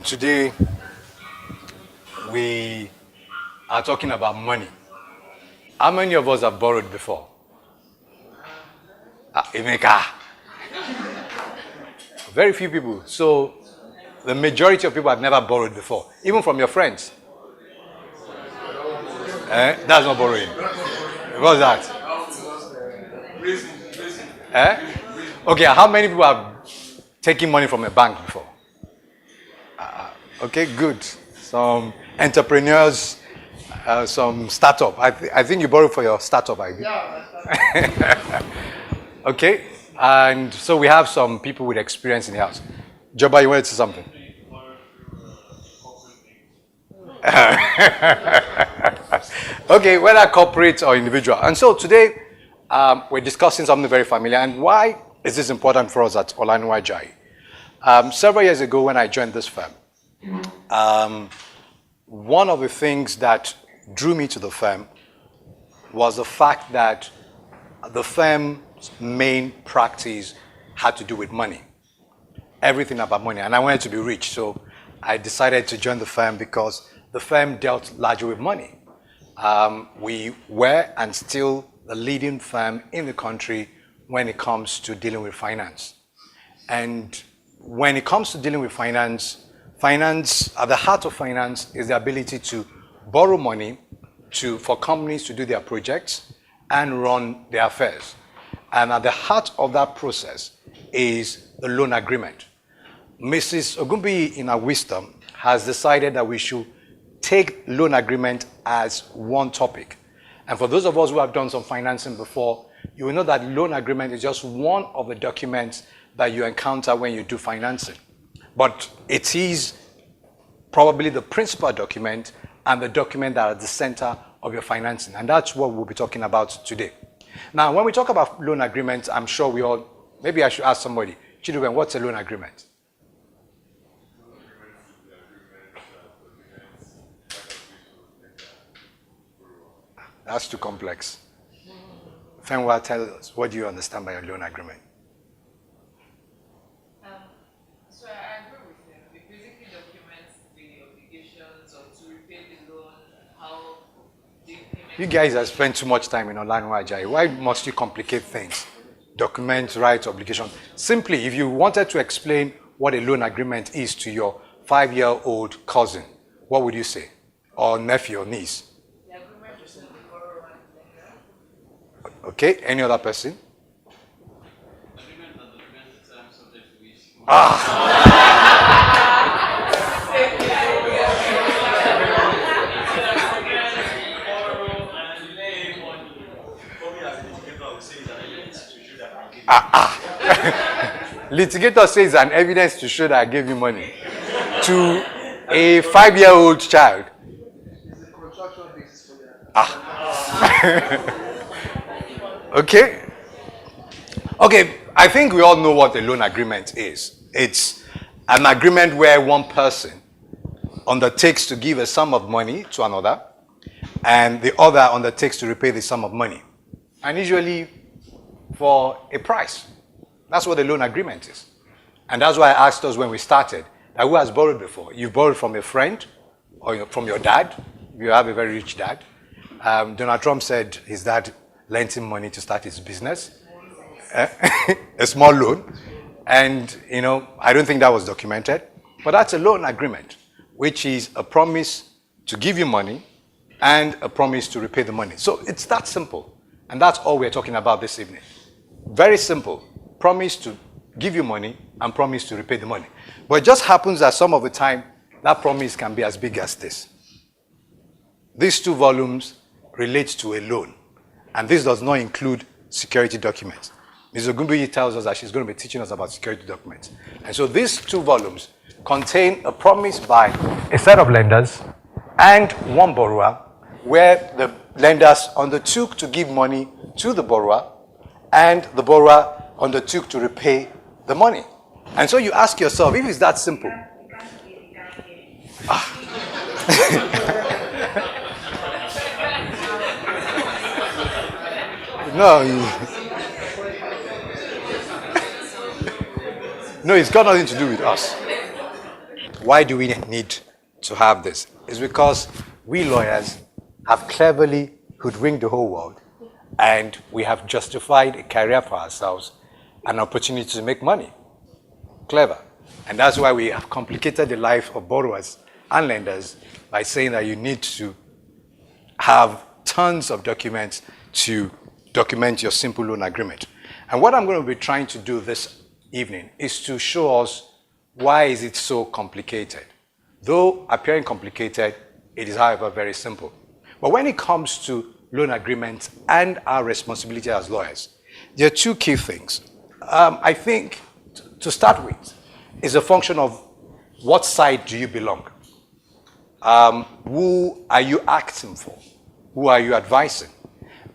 Today, we are talking about money. How many of us have borrowed before? Emeka. Very few people. So, the majority of people have never borrowed before, even from your friends. That's not borrowing. What's that? Okay, how many people have taken money from a bank before? Okay, good. Some entrepreneurs, some startup. I think you borrowed for your startup idea. Yeah. Okay, and so we have some people with experience in the house. Joba, you wanted to say something? Okay, whether corporate or individual. And so today, we're discussing something very familiar. And why is this important for us at Olanuwa Ajayi? Several years ago when I joined this firm, one of the things that drew me to the firm was the fact that the firm's main practice had to do with money. Everything about money. And I wanted to be rich. So I decided to join the firm because the firm dealt largely with money. We were and still the leading firm in the country when it comes to dealing with finance. And when it comes to dealing with finance, at the heart of finance is the ability to borrow money for companies to do their projects and run their affairs. And at the heart of that process is the loan agreement. Mrs. Ogumbi, in her wisdom, has decided that we should take loan agreement as one topic. And for those of us who have done some financing before, you will know that loan agreement is just one of the documents that you encounter when you do financing. But it is probably the principal document and the document that are at the center of your financing. And that's what we'll be talking about today. Now, when we talk about loan agreements, I'm sure maybe I should ask somebody, Chiduben, what's a loan agreement? That's too complex. Fenwa, tell us, what do you understand by a loan agreement? So I agree with him. It basically documents the obligations or to repay the loan, how the payment. You guys have spent too much time in Olanuwa Ajayi. Why must you complicate things? Document, rights, obligation. Simply, if you wanted to explain what a loan agreement is to your 5-year-old cousin, what would you say? Or nephew or niece? The agreement between the borrower and the lender. Okay, any other person? Agreement that documents the terms subject to which. Litigator says an evidence to show that I gave you money to a 5-year-old child. It's a contractual basis for that. Okay. Okay, I think we all know what a loan agreement is. It's an agreement where one person undertakes to give a sum of money to another, and the other undertakes to repay the sum of money. And usually for a price. That's what a loan agreement is. And that's why I asked us when we started, that who has borrowed before? You've borrowed from a friend or from your dad. You have a very rich dad. Donald Trump said his dad lent him money to start his business. A small loan. And, I don't think that was documented. But that's a loan agreement, which is a promise to give you money and a promise to repay the money. So it's that simple. And that's all we're talking about this evening. Very simple. Promise to give you money and promise to repay the money. But it just happens that some of the time, that promise can be as big as this. These 2 volumes relate to a loan. And this does not include security documents. Ms. Ogumbi tells us that she's going to be teaching us about security documents. And so these 2 volumes contain a promise by a set of lenders and one borrower, where the lenders undertook to give money to the borrower and the borrower undertook to repay the money. And so you ask yourself, if it's that simple. No, no, it's got nothing to do with us. Why do we need to have this? It's because we lawyers have cleverly hoodwinked the whole world, and we have justified a career for ourselves, an opportunity to make money. Clever. And that's why we have complicated the life of borrowers and lenders by saying that you need to have tons of documents to document your simple loan agreement. And what I'm going to be trying to do this evening is to show us why is it so complicated. Though appearing complicated, it is, however, very simple. But when it comes to loan agreements and our responsibility as lawyers, there are two key things. I think, to start with, is a function of what side do you belong? Who are you acting for? Who are you advising?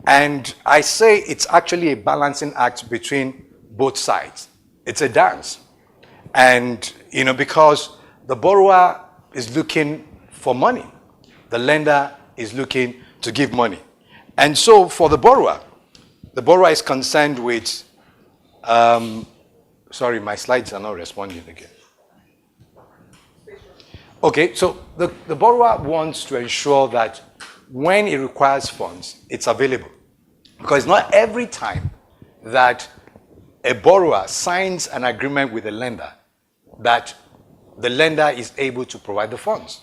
And I say it's actually a balancing act between both sides. It's a dance. And, because the borrower is looking for money, the lender is looking to give money. And so for the borrower is concerned with, sorry, my slides are not responding again. Okay, so the borrower wants to ensure that when it requires funds, it's available. Because not every time that a borrower signs an agreement with a lender that the lender is able to provide the funds.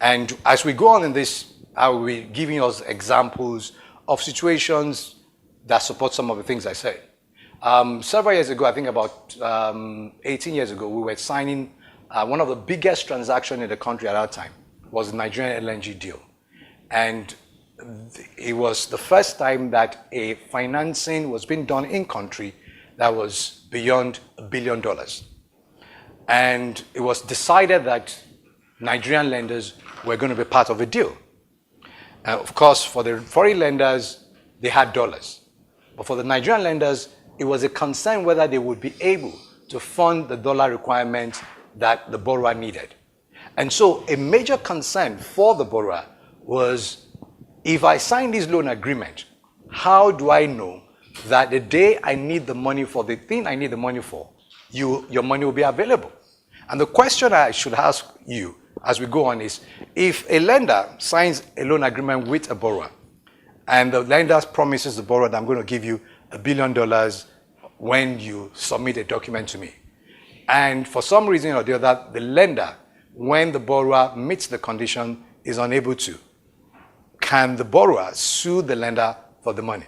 And as we go on in this, I will be giving us examples of situations that support some of the things I say. Several years ago, I think about 18 years ago, we were signing one of the biggest transactions in the country at that time was the Nigerian LNG deal. And it was the first time that a financing was being done in country that was beyond $1 billion. And it was decided that Nigerian lenders were going to be part of the deal. Of course, for the foreign lenders, they had dollars. But for the Nigerian lenders, it was a concern whether they would be able to fund the dollar requirements that the borrower needed. And so a major concern for the borrower was, if I sign this loan agreement, how do I know that the day I need the money for the thing I need the money for, your money will be available? And the question I should ask you as we go on is, if a lender signs a loan agreement with a borrower, and the lender promises the borrower that I'm going to give you $1 billion when you submit a document to me, and for some reason or the other, the lender, when the borrower meets the condition, is unable to, can the borrower sue the lender for the money?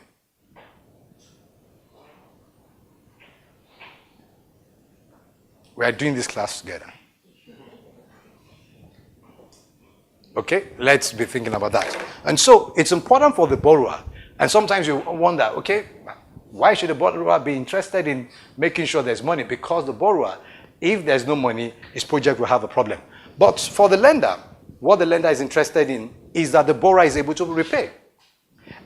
We are doing this class together. Okay, let's be thinking about that. And so it's important for the borrower. And sometimes you wonder, okay, why should the borrower be interested in making sure there's money? Because the borrower, if there's no money, his project will have a problem. But for the lender, what the lender is interested in is that the borrower is able to repay.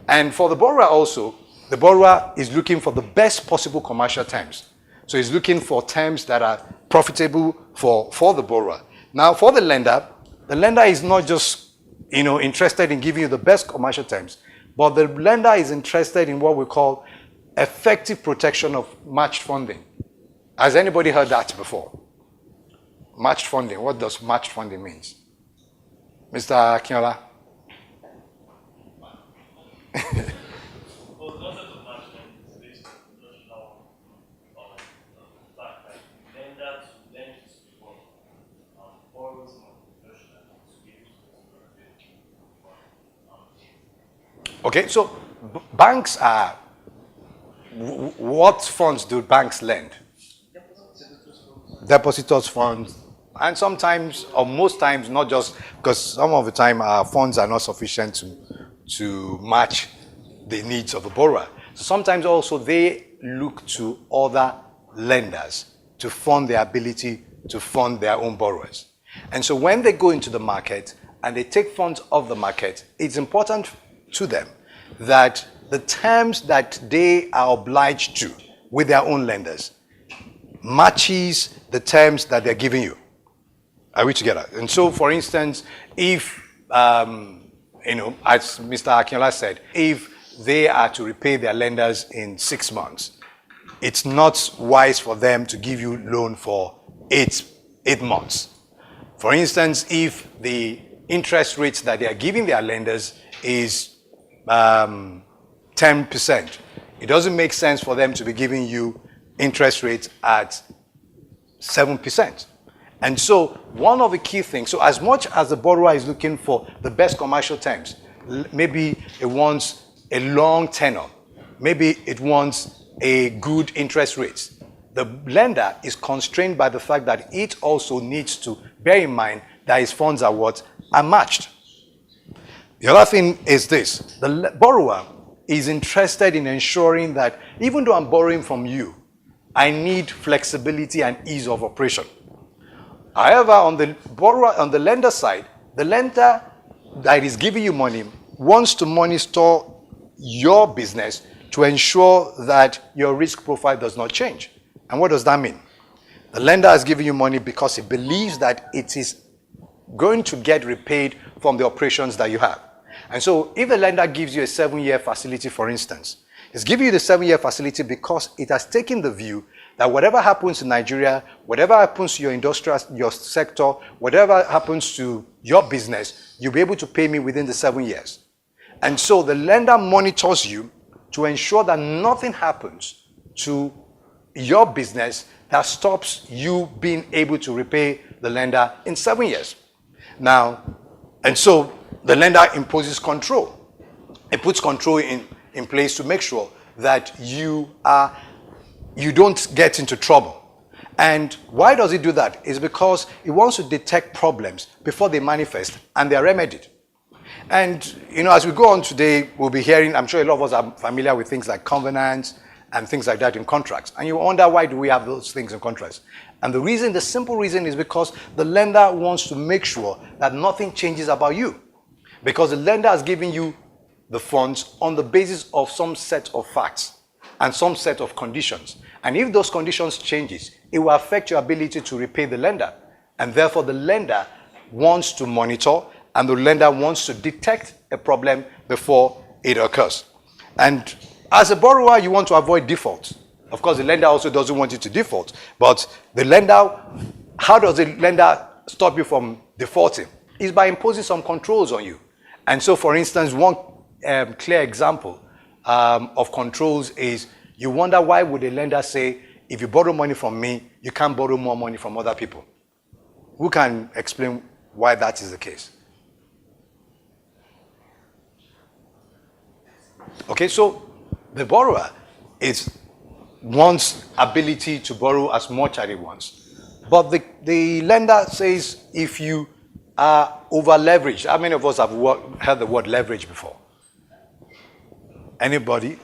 And for the borrower also, the borrower is looking for the best possible commercial terms. So he's looking for terms that are profitable for the borrower. Now, for the lender is not just interested in giving you the best commercial terms, but the lender is interested in what we call effective protection of matched funding. Has anybody heard that before? Matched funding. What does matched funding mean? Mr. Akinola? Well, the concept of match funding is based on the notional the fact that lender to lend to borrower borrows money notional to give to Okay, so banks are, what funds do banks lend? Depositors funds, and sometimes, or most times, not just, because some of the time our funds are not sufficient to match the needs of the borrower. Sometimes also they look to other lenders to fund their ability to fund their own borrowers. And so when they go into the market and they take funds off the market, it's important to them that the terms that they are obliged to with their own lenders matches the terms that they're giving you. Are we together? And so, for instance, if, as Mr. Akinola said, if they are to repay their lenders in 6 months, it's not wise for them to give you loan for eight months. For instance, if the interest rates that they are giving their lenders is 10%, it doesn't make sense for them to be giving you interest rates at 7%. And so one of the key things, so as much as the borrower is looking for the best commercial terms, maybe it wants a long tenor, maybe it wants a good interest rate, the lender is constrained by the fact that it also needs to bear in mind that his funds are what? Are matched. The other thing is this: the borrower is interested in ensuring that even though I'm borrowing from you, I need flexibility and ease of operation. However, on the borrower, on the lender side, the lender that is giving you money wants to monitor your business to ensure that your risk profile does not change. And what does that mean? The lender is giving you money because he believes that it is going to get repaid from the operations that you have. And so if the lender gives you a 7-year facility, for instance, it's giving you the 7-year facility because it has taken the view that whatever happens in Nigeria, whatever happens to your industrial, your sector, whatever happens to your business, you'll be able to pay me within the 7 years. And so the lender monitors you to ensure that nothing happens to your business that stops you being able to repay the lender in 7 years. Now, and so the lender imposes control. It puts control in place to make sure that you don't get into trouble. And why does it do that? It's because it wants to detect problems before they manifest and they are remedied. And, as we go on today, we'll be hearing, I'm sure a lot of us are familiar with things like covenants and things like that in contracts. And you wonder, why do we have those things in contracts? And the simple reason is because the lender wants to make sure that nothing changes about you. Because the lender has given you the funds on the basis of some set of facts and some set of conditions. And if those conditions changes, it will affect your ability to repay the lender. And therefore, the lender wants to monitor and the lender wants to detect a problem before it occurs. And as a borrower, you want to avoid default. Of course, the lender also doesn't want you to default. But the lender, how does the lender stop you from defaulting? It's by imposing some controls on you. And so, for instance, one clear example of controls is, you wonder, why would a lender say, if you borrow money from me, you can't borrow more money from other people? Who can explain why that is the case? Okay, so the borrower wants ability to borrow as much as he wants. But the lender says, if you are over-leveraged. How many of us have heard the word leverage before? Anybody?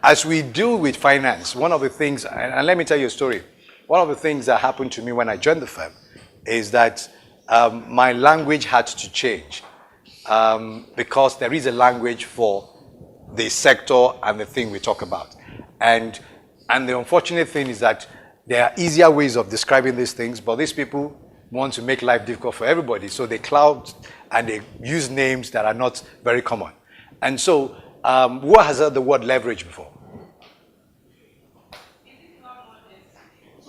As we deal with finance, one of the things, and let me tell you a story. One of the things that happened to me when I joined the firm is that my language had to change because there is a language for the sector and the thing we talk about. And the unfortunate thing is that there are easier ways of describing these things, but these people want to make life difficult for everybody. So they cloud and they use names that are not very common. And so, who has heard the word leverage before?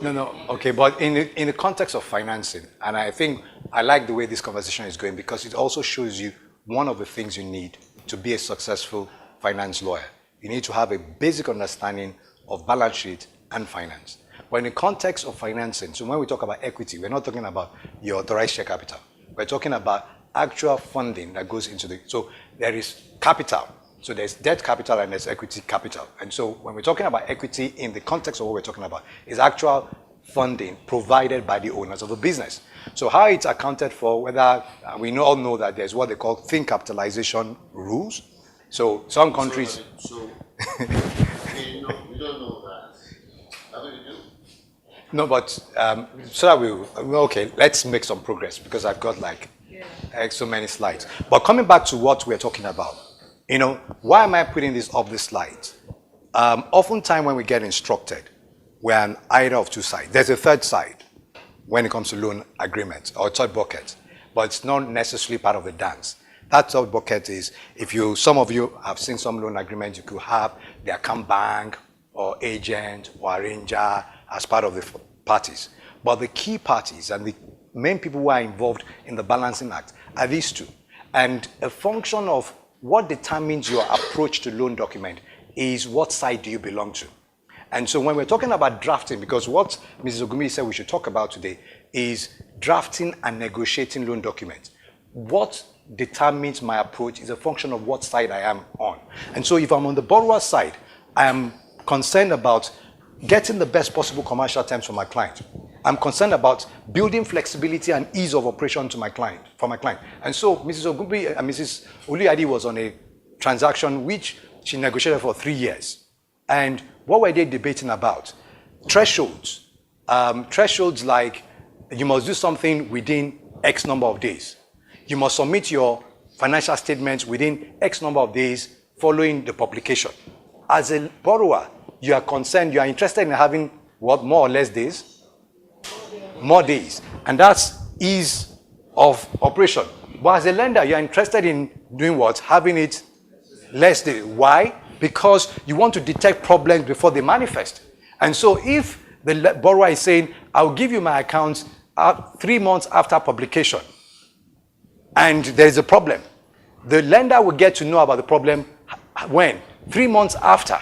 No, okay, but in the context of financing, and I think I like the way this conversation is going because it also shows you one of the things you need to be a successful finance lawyer. You need to have a basic understanding of balance sheet and finance. But in the context of financing, so when we talk about equity, we're not talking about your authorized share capital. We're talking about actual funding that goes into so there is capital. So there's debt capital and there's equity capital. And so when we're talking about equity in the context of what we're talking about, is actual funding provided by the owners of the business. So how it's accounted for, whether we all know that there's what they call thin capitalization rules. So some countries... So we don't know that. How do you do? No, but so that okay, let's make some progress because I've got so many slides. But coming back to what we're talking about, why am I putting this up this slide? Oftentimes when we get instructed, we're on either of two sides. There's a third side when it comes to loan agreements or third bucket, but it's not necessarily part of the dance. That third bucket is, some of you have seen some loan agreements, you could have the account bank or agent or arranger as part of the parties. But the key parties and the main people who are involved in the balancing act are these two. And a function of what determines your approach to loan document is what side do you belong to. And so when we're talking about drafting, because what Mrs. Ogumi said we should talk about today is drafting and negotiating loan documents. What determines my approach is a function of what side I am on. And so if I'm on the borrower side, I am concerned about getting the best possible commercial terms for my client. I'm concerned about building flexibility and ease of operation to my client, for my client. And so Mrs. Ogumi, Mrs. Oluwadi was on a transaction which she negotiated for 3 years. And what were they debating about? Thresholds. Thresholds like you must do something within X number of days. You must submit your financial statements within X number of days following the publication. As a borrower, you are concerned, you are interested in having what, more or less days? More days. And that's ease of operation. But as a lender, you are interested in doing what? Having it less days. Why? Because you want to detect problems before they manifest. And so if the borrower is saying, I'll give you my accounts 3 months after publication, and there is a problem, the lender will get to know about the problem when? 3 months after.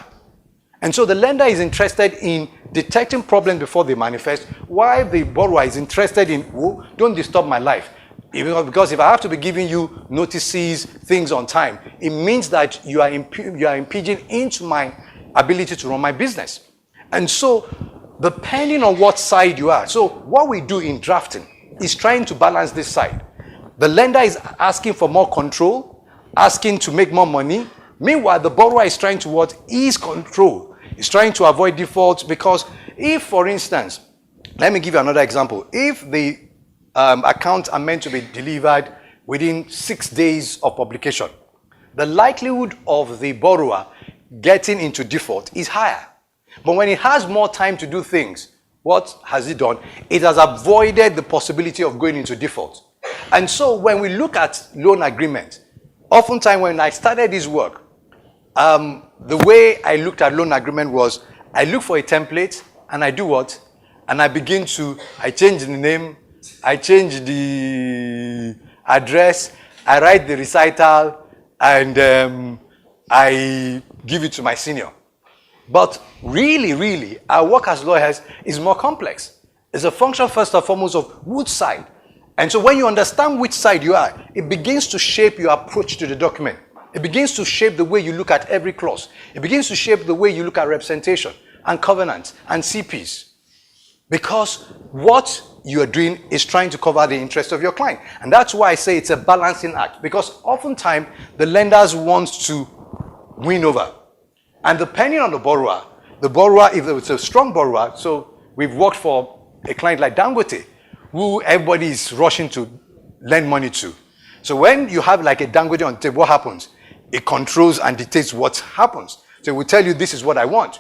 And so the lender is interested in detecting problems before they manifest, while the borrower is interested in, oh, don't disturb my life. Because if I have to be giving you notices, things on time, it means that you are impinging into my ability to run my business. And so, depending on what side you are, so what we do in drafting is trying to balance this side. The lender is asking for more control, asking to make more money. Meanwhile, the borrower is trying to what? Ease control. He's trying to avoid defaults because if, for instance, let me give you another example. If the accounts are meant to be delivered within 6 days of publication, the likelihood of the borrower getting into default is higher. But when it has more time to do things, what has it done? It has avoided the possibility of going into default. And so when we look at loan agreement, oftentimes when I started this work, the way I looked at loan agreement was I look for a template and I do what? And I begin to, I change the name, I change the address, I write the recital, and I give it to my senior. But really, our work as lawyers is more complex. It's a function, first and foremost, of which side. And so when you understand which side you are, it begins to shape your approach to the document. It begins to shape the way you look at every clause. It begins to shape the way you look at representation and covenants and CPs. Because what you are doing is trying to cover the interest of your client. And that's why I say it's a balancing act. Because oftentimes, the lenders want to win over. And depending on the borrower, if it's a strong borrower, so we've worked for a client like Dangote, who everybody is rushing to lend money to. So when you have like a Dangote on the table, what happens? It controls and dictates what happens. So it will tell you this is what I want.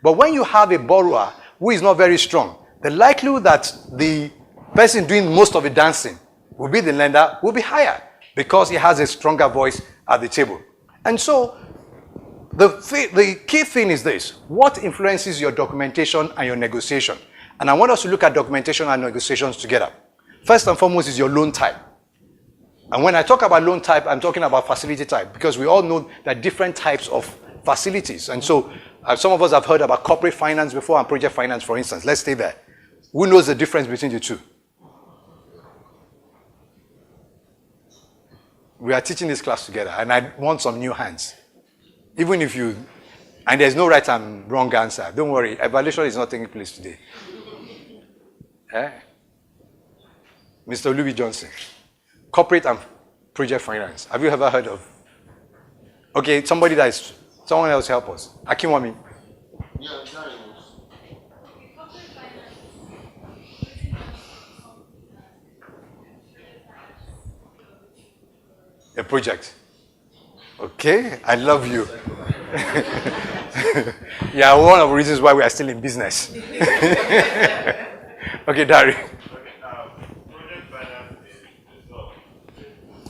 But when you have a borrower who is not very strong, the likelihood that the person doing most of the dancing will be the lender will be higher because he has a stronger voice at the table. And so the key thing is this: what influences your documentation and your negotiation? And I want us to look at documentation and negotiations together. First and foremost is your loan type. And when I talk about loan type, I'm talking about facility type because we all know that different types of facilities. And so some of us have heard about corporate finance before and project finance, for instance. Let's stay there. Who knows the difference between the two? We are teaching this class together and I want some new hands. Even if you, and there's no right and wrong answer. Don't worry, evaluation is not taking place today. Mr. Louis Johnson, corporate and project finance. Have you ever heard of? Okay, someone else help us. Akinwami. Yeah, Jerry. A project. Okay, I love you. Yeah, one of the reasons why we are still in business. Okay, Dari. Project finance is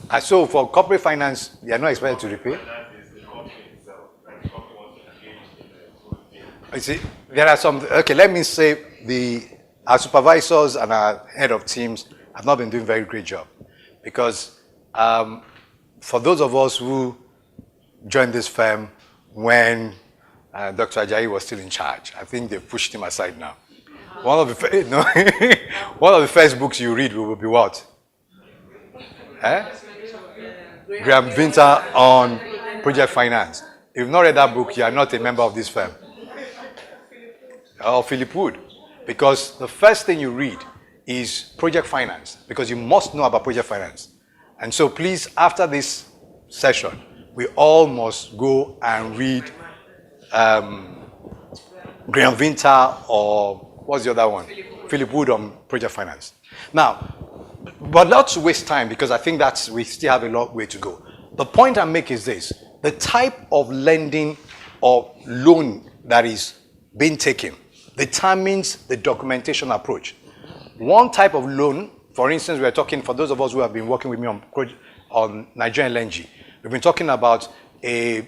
not. So for corporate finance, they are not expected to repay. Finance is the company itself. Like the company wants to engage in the whole thing. You see, there are some. Okay, let me say our supervisors and our head of teams have not been doing a very great job. Because for those of us who joined this firm when Dr. Ajayi was still in charge, I think they've pushed him aside now. One of the one of the first books you read will be what? Graham Vinter on project finance. If you've not read that book, you are not a member of this firm. Or Philip Wood. Because the first thing you read is project finance, because you must know about project finance. And so please, after this session, we all must go and read Graham Vinter or what's the other one? Philip Wood on project finance. Now, but not to waste time, because I think we still have a long way to go. The point I make is this: the type of lending or loan that is being taken determines the documentation approach. One type of loan, for instance, we are talking, for those of us who have been working with me on Nigerian LNG, we've been talking about a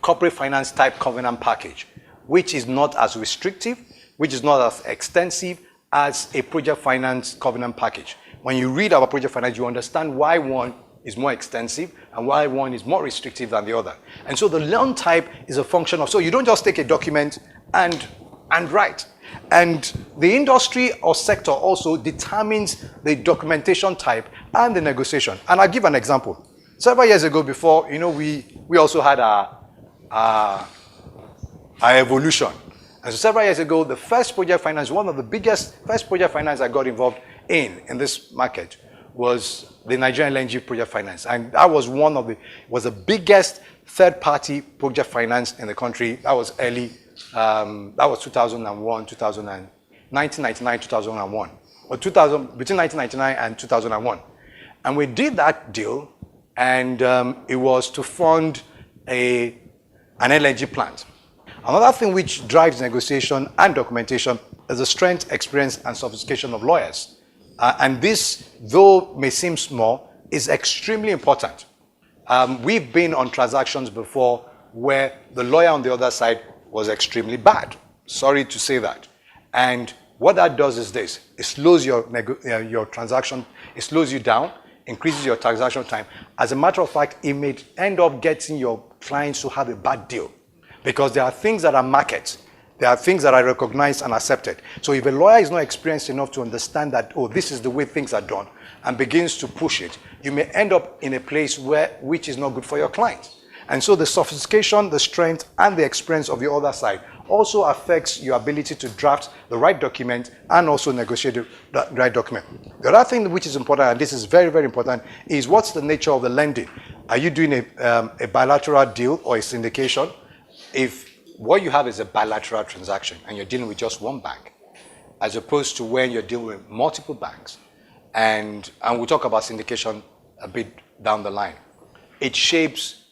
corporate finance type covenant package, which is not as restrictive, which is not as extensive as a project finance covenant package. When you read about project finance, you understand why one is more extensive and why one is more restrictive than the other. And so the loan type is a function of, so you don't just take a document and write. And the industry or sector also determines the documentation type and the negotiation. And I'll give an example. Several years ago, before, we also had our evolution. And so several years ago, the first project finance, one of the biggest first project finance I got involved in this market was the Nigerian LNG project finance. And that was was the biggest third-party project finance in the country. That was early, that was 2001, 1999, 2001. Or between 1999 and 2001. And we did that deal, and it was to fund an LNG plant. Another thing which drives negotiation and documentation is the strength, experience, and sophistication of lawyers. And this, though may seem small, is extremely important. We've been on transactions before where the lawyer on the other side was extremely bad. Sorry to say that. And what that does is this: it slows your transaction, it slows you down, increases your transaction time. As a matter of fact, it may end up getting your clients to have a bad deal, because there are things that are markets. There are things that are recognized and accepted. So if a lawyer is not experienced enough to understand that, oh, this is the way things are done, and begins to push it, you may end up in a place which is not good for your client. And so the sophistication, the strength, and the experience of the other side also affects your ability to draft the right document and also negotiate the right document. The other thing which is important, and this is very, very important, is what's the nature of the lending? Are you doing a bilateral deal or a syndication? If what you have is a bilateral transaction and you're dealing with just one bank, as opposed to when you're dealing with multiple banks, and we'll talk about syndication a bit down the line. It shapes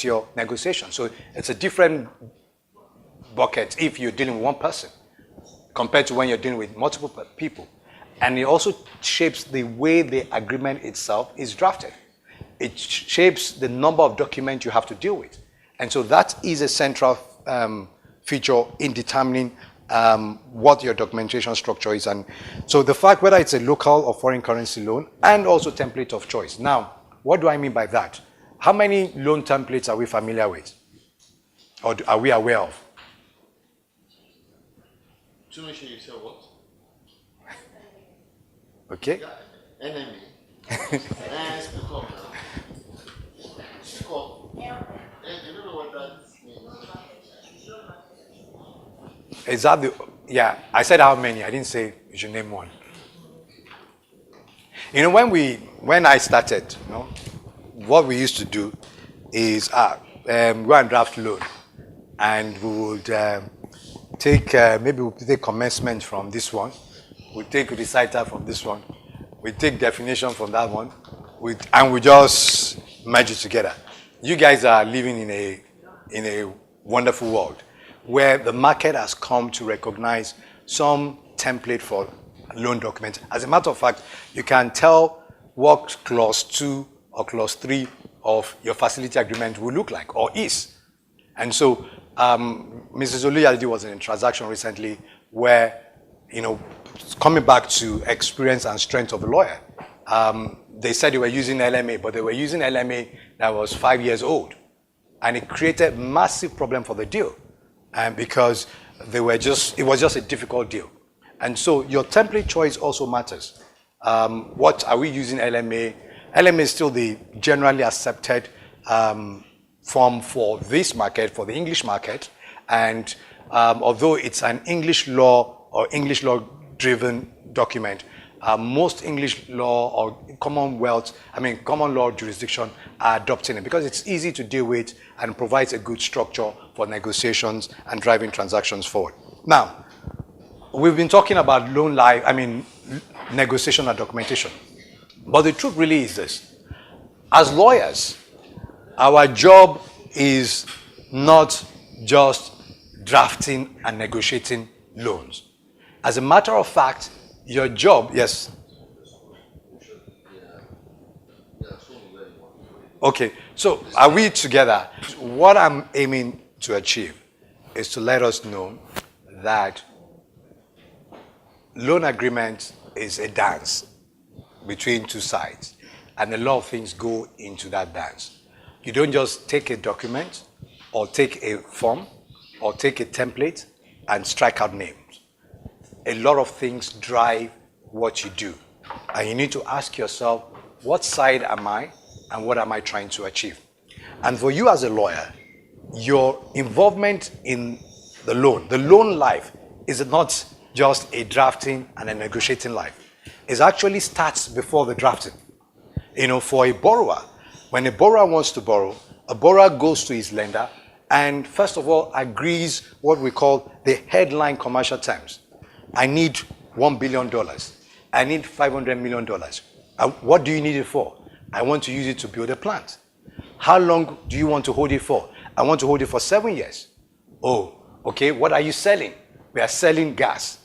your negotiation. So it's a different bucket if you're dealing with one person compared to when you're dealing with multiple people. And it also shapes the way the agreement itself is drafted. It shapes the number of documents you have to deal with. And so that is a central feature in determining what your documentation structure is. And so the fact whether it's a local or foreign currency loan, and also template of choice. Now, what do I mean by that? How many loan templates are we familiar with? Or are we aware of? Tunisia, you said what? Okay. Enemy. Speak up now. Speak up. You don't know what that means. Is that yeah, I said how many, I didn't say you should name one. When I started, what we used to do is go and draft loan, and we would maybe we'll take commencement from this one, we'll take reciter from this one, we take definition from that one, and we just merge it together. You guys are living in a wonderful world where the market has come to recognize some template for loan documents. As a matter of fact, you can tell what clause 2 or clause 3 of your facility agreement will look like or is. And so Mrs. Oluyalidi was in a transaction recently where, coming back to experience and strength of a lawyer. They said they were using LMA, but they were using LMA that was 5 years old. And it created massive problem for the deal. Because it was just a difficult deal. And so your template choice also matters. What are we using LMA? LMA is still the generally accepted form for this market, for the English market. And although it's an English law or English law driven document, most English law or common law jurisdiction are adopting it because it's easy to deal with and provides a good structure for negotiations and driving transactions forward. Now, we've been talking about negotiation and documentation. But the truth really is this. As lawyers, our job is not just drafting and negotiating loans. As a matter of fact, your job, yes. Okay, so are we together? What I'm aiming to achieve is to let us know that loan agreement is a dance between two sides, and a lot of things go into that dance. You don't just take a document or take a form or take a template and strike out names. A lot of things drive what you do, and you need to ask yourself, what side am I and what am I trying to achieve? And for you as a lawyer, your involvement in the loan life is not just a drafting and a negotiating life. It actually starts before the drafting. For a borrower, when a borrower wants to borrow, a borrower goes to his lender and first of all agrees what we call the headline commercial terms. I need $1 billion. I need $500 million. What do you need it for? I want to use it to build a plant. How long do you want to hold it for? I want to hold it for 7 years. Oh, okay, what are you selling? We are selling gas.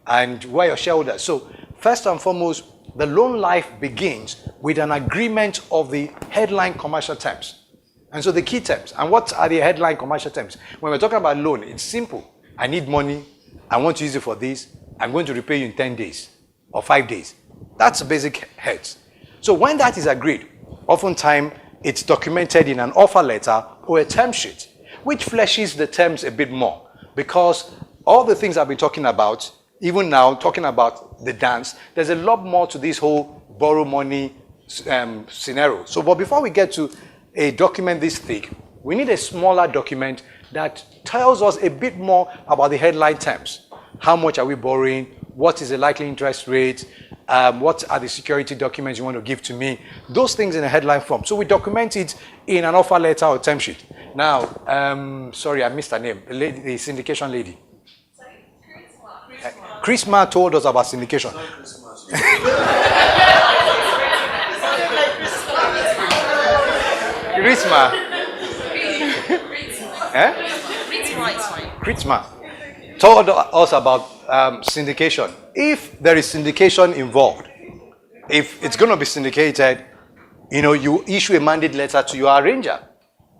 And who are your shareholders? So first and foremost, the loan life begins with an agreement of the headline commercial terms. And so the key terms. And what are the headline commercial terms? When we're talking about loan, it's simple. I need money. I want to use it for this. I'm going to repay you in 10 days or 5 days. That's the basic heads. So when that is agreed, oftentimes it's documented in an offer letter or a term sheet, which fleshes the terms a bit more. Because all the things I've been talking about, even now talking about the dance, there's a lot more to this whole borrow money scenario. So, but before we get to a document this thick, we need a smaller document that tells us a bit more about the headline terms. How much are we borrowing? What is the likely interest rate? What are the security documents you want to give to me? Those things in a headline form. So we document it in an offer letter or term sheet. Now, sorry, I missed her name. The syndication lady. Chrisma told us about syndication. Chrisma. Chrisma told us about syndication. If there is syndication involved, if it's going to be syndicated, you issue a mandate letter to your arranger.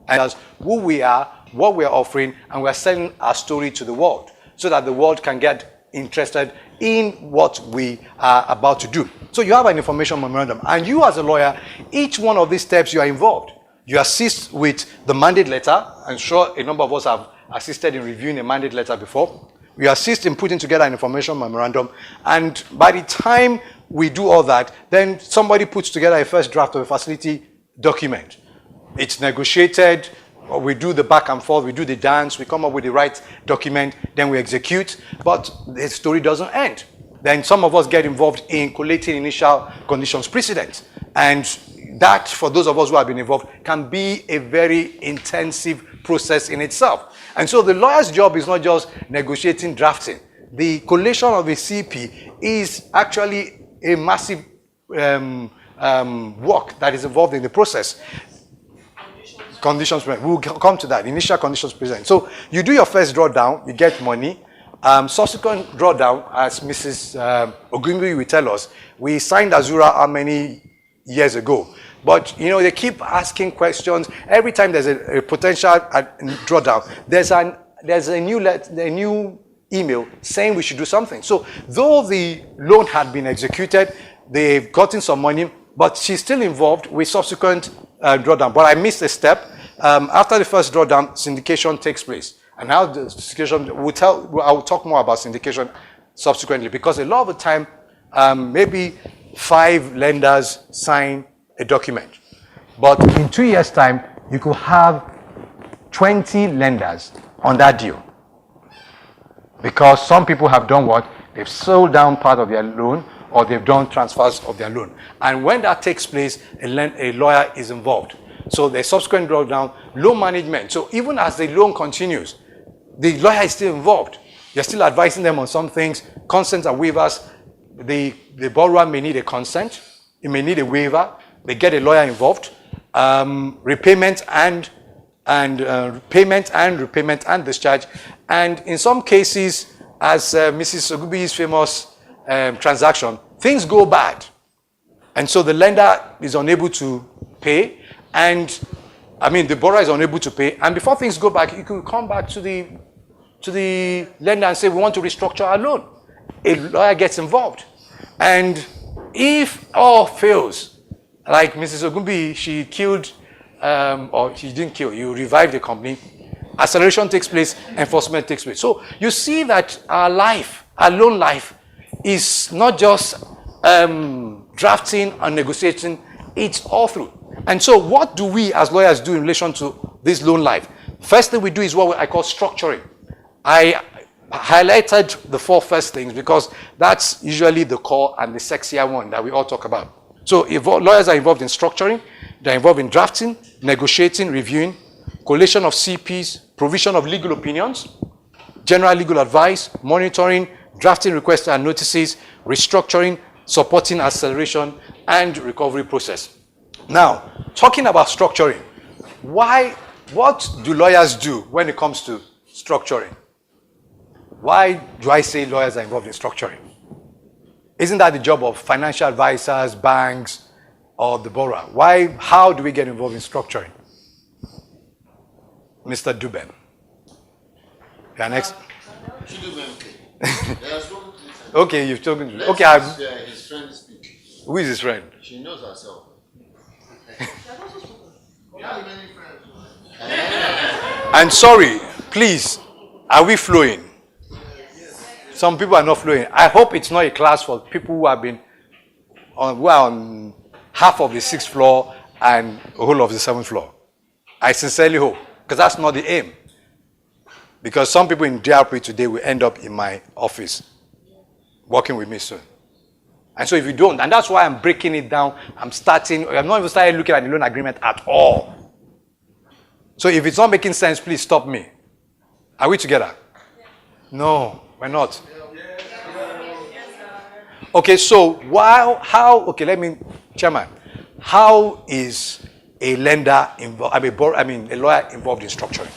And that's who we are, what we are offering, and we're selling our story to the world so that the world can get interested in what we are about to do. So you have an information memorandum, and you as a lawyer, each one of these steps you are involved. You assist with the mandate letter. I'm sure a number of us have assisted in reviewing a mandate letter before. We assist in putting together an information memorandum, and by the time we do all that, then somebody puts together a first draft of a facility document. It's negotiated, we do the back and forth, we do the dance, we come up with the right document, then we execute, but the story doesn't end. Then some of us get involved in collating initial conditions precedent, and that, for those of us who have been involved, can be a very intensive process in itself. And so the lawyer's job is not just negotiating, drafting. The collation of the CP is actually a massive work that is involved in the process. Conditions present. We'll come to that. Initial conditions present. So you do your first drawdown, you get money. Subsequent drawdown, as Mrs. Ogunbi will tell us, we signed Azura how many years ago? But they keep asking questions. Every time there's a potential drawdown, there's a new email saying we should do something. So though the loan had been executed, they've gotten some money, but she's still involved with subsequent drawdown. But I missed a step. After the first drawdown, syndication takes place. And how the syndication, I will talk more about syndication subsequently, because a lot of the time, maybe 5 lenders sign a document. But in 2 years' time, you could have 20 lenders on that deal. Because some people have done what? They've sold down part of their loan, or they've done transfers of their loan. And when that takes place, a lawyer is involved. So the subsequent drawdown, loan management. So even as the loan continues, the lawyer is still involved. You're still advising them on some things, consents and waivers. The borrower may need a consent. He may need a waiver. They get a lawyer involved. Repayment and repayment and discharge. And in some cases, as Mrs. Ogubi's famous transaction, things go bad. And so the lender is unable to pay, and the borrower is unable to pay. And before things go back, you could come back to the lender and say, we want to restructure our loan. A lawyer gets involved. And if all fails, like Mrs. Ogunbi, she killed, or she didn't kill, you revive the company, acceleration takes place, enforcement takes place. So you see that our loan life, is not just drafting and negotiating, it's all through. And so what do we as lawyers do in relation to this loan life? First thing we do is what I call structuring. I highlighted the 4 first things because that's usually the core and the sexier one that we all talk about. So if lawyers are involved in structuring, they're involved in drafting, negotiating, reviewing, collation of CPs, provision of legal opinions, general legal advice, monitoring, drafting requests and notices, restructuring, supporting acceleration, and recovery process. Now, talking about structuring, what do lawyers do when it comes to structuring? Why do I say lawyers are involved in structuring? Isn't that the job of financial advisors, banks, or the borrower? How do we get involved in structuring? Mr. Duben. You're next. Okay, you've spoken to me. Okay, his friend speak. Who is his friend? She knows herself. You have many friends. And sorry, please, are we flowing? Some people are not flowing. I hope it's not a class for people who are on half of the 6th floor and a whole of the 7th floor. I sincerely hope, because that's not the aim. Because some people in DRP today will end up in my office working with me soon. And so if you don't, and that's why I'm breaking it down, I'm not even started looking at the loan agreement at all. So if it's not making sense, please stop me. Are we together? No, we're not. Okay, so Chairman, how is a lender involved, a lawyer involved in structuring?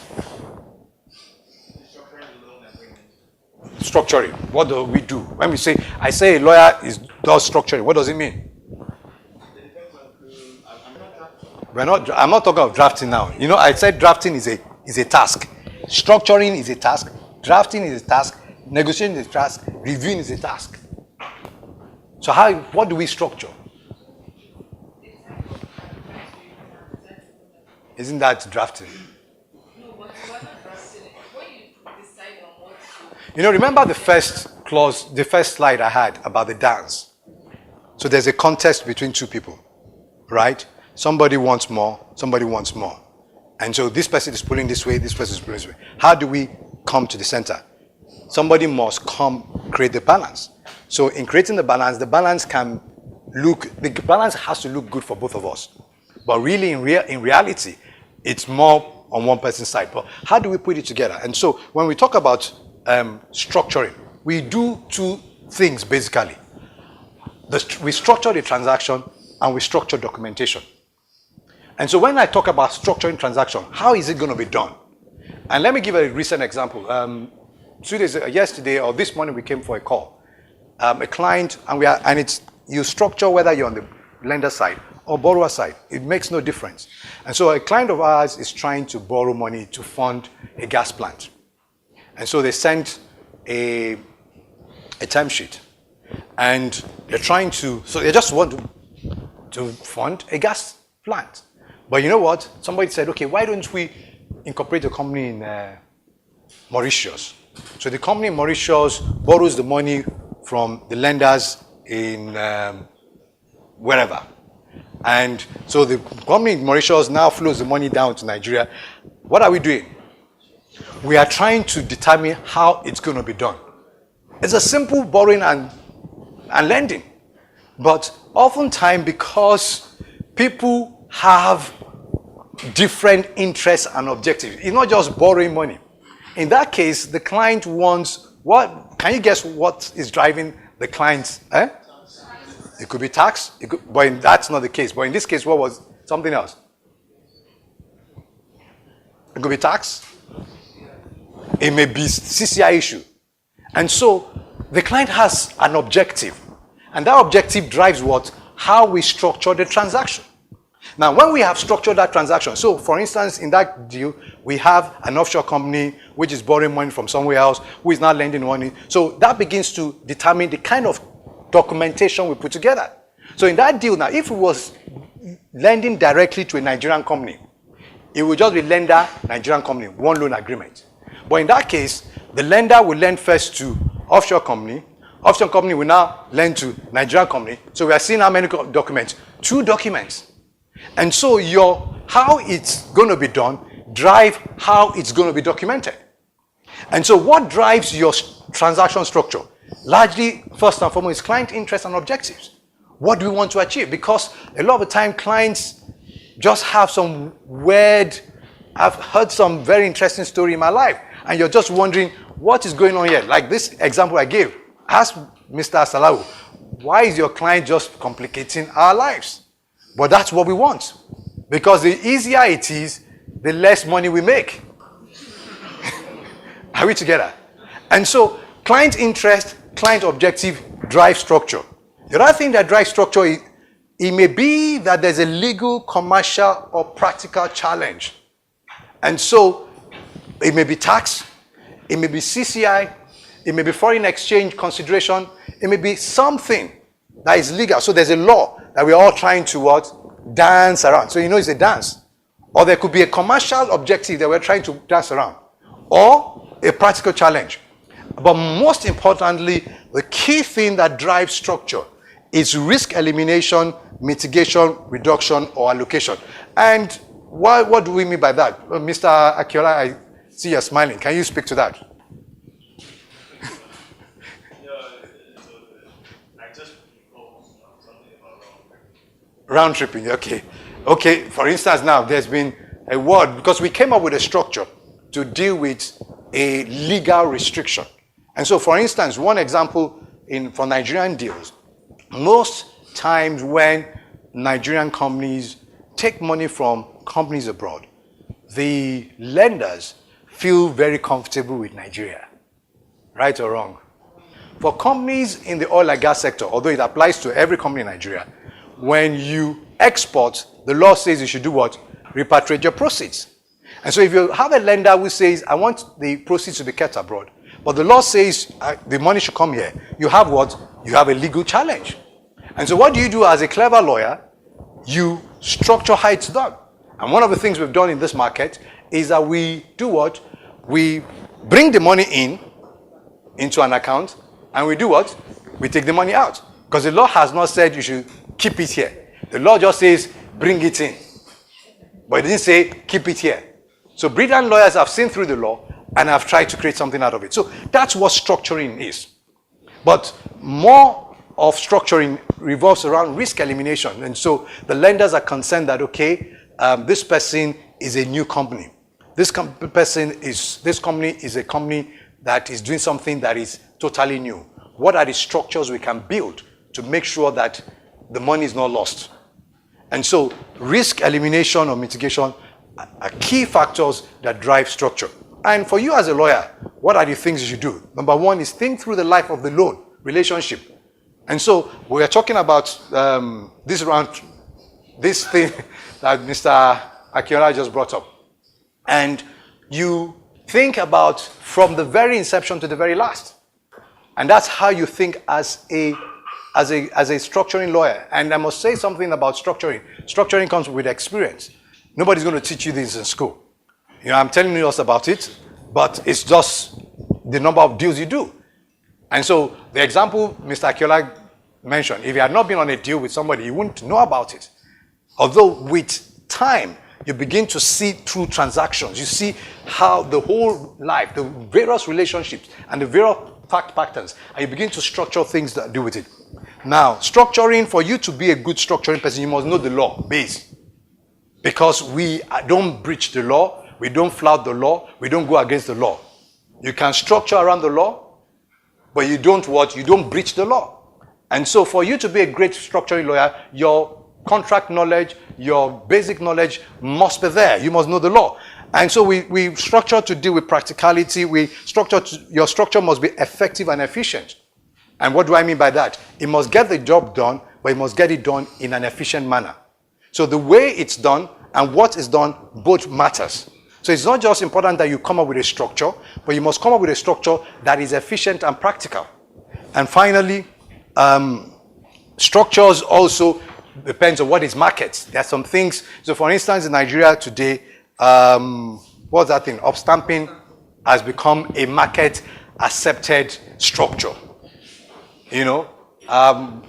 Structuring. What do we do? When I say a lawyer does structuring, what does it mean? I'm not talking of drafting now. I said drafting is a task. Structuring is a task. Drafting is a task. Negotiating is a task. Reviewing is a task. So what do we structure? Isn't that drafting? No, but we're not drafting it. When you decide on what to... Remember the first clause, the first slide I had about the dance. So there's a contest between 2 people, right? Somebody wants more, somebody wants more. And so this person is pulling this way, this person is pulling this way. How do we come to the center? Somebody must create the balance. So in creating the balance has to look good for both of us. But really, in reality, it's more on one person's side. But how do we put it together? And so when we talk about structuring, we do 2 things basically. We structure the transaction and we structure documentation. And so when I talk about structuring transaction, how is it going to be done? And let me give a recent example. Yesterday or this morning we came for a call. A client, you structure whether you're on the lender side or borrower side. It makes no difference. And so a client of ours is trying to borrow money to fund a gas plant. And so they sent a timesheet, and they're trying to, so they just want to fund a gas plant. But you know what? Somebody said, okay, why don't we incorporate a company in Mauritius? So the company in Mauritius borrows the money from the lenders in wherever. And so the company in Mauritius now flows the money down to Nigeria. What are we doing? We are trying to determine how it's going to be done. It's a simple borrowing and lending. But oftentimes, because people have different interests and objectives, it's not just borrowing money. In that case, the client wants what? Can you guess what is driving the client's? It could be tax, but that's not the case. But in this case, what was something else? It could be tax. It may be CCI issue. And so the client has an objective. And that objective drives what? How we structure the transaction. Now, when we have structured that transaction, so for instance, in that deal, we have an offshore company which is borrowing money from somewhere else, who is not lending money. So that begins to determine the kind of documentation we put together. So in that deal now, if it was lending directly to a Nigerian company, it would just be lender, Nigerian company, one loan agreement. But in that case, the lender will lend first to offshore company will now lend to Nigerian company. So we are seeing how many documents? 2 documents. And so how it's going to be done drive how it's going to be documented. And so what drives your transaction structure? Largely, first and foremost, is client interests and objectives. What do we want to achieve? Because a lot of the time, clients just have some weird, I've heard some very interesting story in my life, and you're just wondering, what is going on here? Like this example I gave. Ask Mr. Salahu, why is your client just complicating our lives? But that's what we want. Because the easier it is, the less money we make. Are we together? And so, client interest, client objective drive structure. The other thing that drives structure is, it may be that there's a legal, commercial, or practical challenge. And so, it may be tax, it may be CCI, it may be foreign exchange consideration, it may be something that is legal. So there's a law that we're all trying to what? Dance around. So it's a dance. Or there could be a commercial objective that we're trying to dance around. Or a practical challenge. But most importantly, the key thing that drives structure is risk elimination, mitigation, reduction, or allocation. And what do we mean by that? Mr. Akiola, I see you're smiling. Can you speak to that? Round tripping, okay. Okay, for instance, now there's been a word, because we came up with a structure to deal with a legal restriction. And so, for instance, one example for Nigerian deals, most times when Nigerian companies take money from companies abroad, the lenders feel very comfortable with Nigeria. Right or wrong? For companies in the oil and gas sector, although it applies to every company in Nigeria, when you export, the law says you should do what? Repatriate your proceeds. And so if you have a lender who says, I want the proceeds to be kept abroad, but the law says the money should come here, you have what? You have a legal challenge. And so what do you do as a clever lawyer? You structure how it's done. And one of the things we've done in this market is that we do what? We bring the money into an account, and we do what? We take the money out. Because the law has not said you should keep it here. The law just says, bring it in. But it didn't say, keep it here. So brilliant lawyers have seen through the law and have tried to create something out of it. So that's what structuring is. But more of structuring revolves around risk elimination. And so the lenders are concerned that, okay, this person is a new company. This company is a company that is doing something that is totally new. What are the structures we can build to make sure that the money is not lost? And so risk elimination or mitigation are key factors that drive structure. And for you as a lawyer, what are the things you should do? Number one is think through the life of the loan relationship. And so we are talking about this thing that Mr. Akiola just brought up. And you think about from the very inception to the very last. And that's how you think as a structuring lawyer. And I must say something about structuring. Structuring comes with experience. Nobody's going to teach you this in school. You know, I'm telling you us about it, but it's just the number of deals you do. And so the example Mr. Akiola mentioned, if you had not been on a deal with somebody, you wouldn't know about it. Although with time, you begin to see through transactions. You see how the whole life, the various relationships, and the various fact patterns, and you begin to structure things that do with it. Now, structuring, for you to be a good structuring person, you must know the law base. Because we don't breach the law, we don't flout the law, we don't go against the law. You can structure around the law, but you don't what? You don't breach the law. And so for you to be a great structuring lawyer, your contract knowledge, your basic knowledge must be there. You must know the law. And so we structure to deal with practicality. Your structure must be effective and efficient. And what do I mean by that? It must get the job done, but it must get it done in an efficient manner. So the way it's done and what is done both matters. So it's not just important that you come up with a structure, but you must come up with a structure that is efficient and practical. And finally, structures also depends on what is market. There are some things. So for instance, in Nigeria today, what's that thing? Upstamping has become a market accepted structure. You know,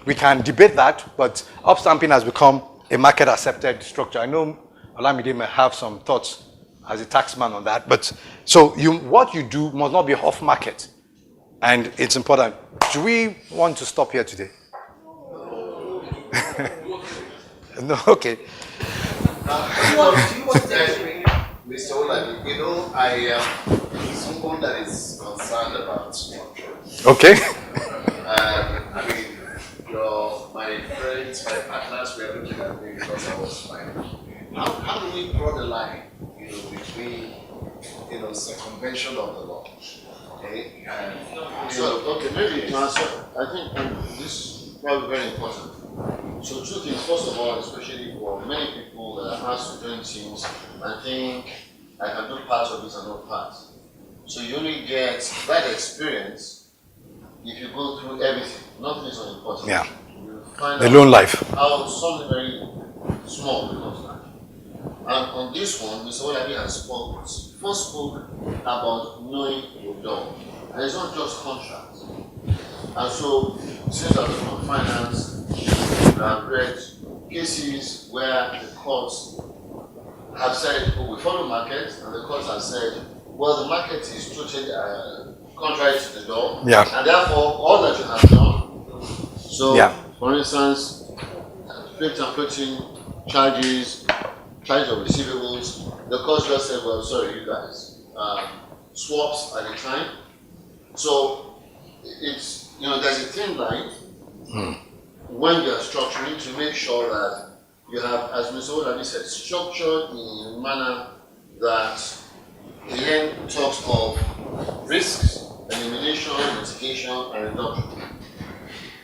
we can debate that, but upstamping has become a market accepted structure. I know Olamide may have some thoughts as a taxman on that, but so what you do must not be off market, and it's important. Do we want to stop here today? No, okay. Mr. Oladi, you know, I am someone that is concerned about structure. Okay. I mean, my friends, my partners were looking at me because I was fine. How do we draw the line, you know, between, you know, circumvention of the law? Okay. And, So, okay, maybe to answer, I think this is probably very important. So two things, first of all, especially for many people that are asked to join teams, I think I can do part of it and not part. So you only get that experience if you go through everything. Nothing is unimportant. Yeah. You find The out lone life. how something very small becomes large. And on this one, Mr. Oladi has first spoke about knowing your law. And it's not just contracts. And so, since I've been on finance, I've read cases where the courts have said, oh, we follow market, and the courts have said, well, the market is totally contrary to the law, and therefore all that you have done. So, for instance, fixed and floating charges of receivables, the court just said, well, sorry, you guys, swaps at the time. So, it's, you know, there's a thin line when you are structuring to make sure that you have, as Mr. Oladi said, structured in a manner that again talks of risks, elimination, mitigation, and reduction.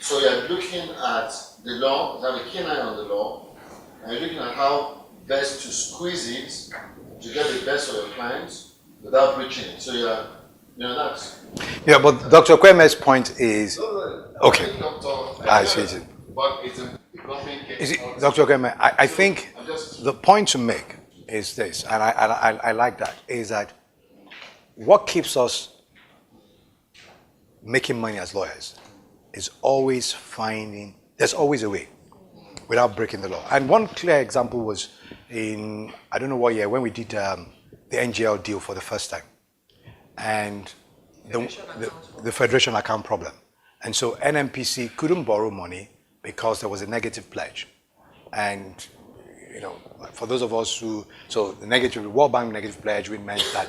So you're looking at the law, you have a keen eye on the law, and you're looking at how best to squeeze it to get the best of your clients without breaching it. So you're, you know, that's. Yeah, but Dr. Kweme's point is okay. I see it. But it's a government case. Dr. Kweme, I think the point to make is this, and I like that, is that what keeps us making money as lawyers is always finding, there's always a way without breaking the law. And one clear example was in, I don't know what year, when we did the NGL deal for the first time. And the Federation account problem. And so NMPC couldn't borrow money because there was a negative pledge. And, you know, for those of us who, so the negative, World Bank negative pledge, which meant that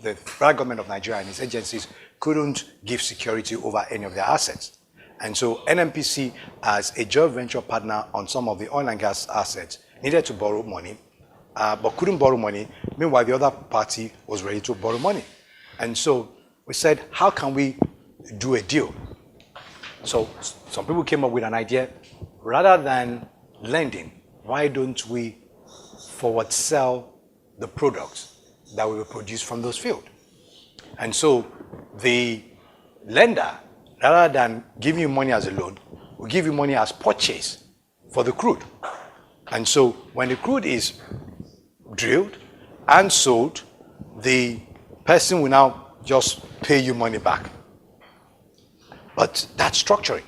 the federal government of Nigeria and its agencies couldn't give security over any of their assets. And so NMPC, as a joint venture partner on some of the oil and gas assets, needed to borrow money, but couldn't borrow money. Meanwhile, the other party was ready to borrow money. And so we said, how can we do a deal? So some people came up with an idea, rather than lending, why don't we forward sell the products that we will produce from those fields? And so the lender, rather than giving you money as a loan, will give you money as purchase for the crude. And so when the crude is drilled and sold, the person will now just pay you money back. But that's structuring.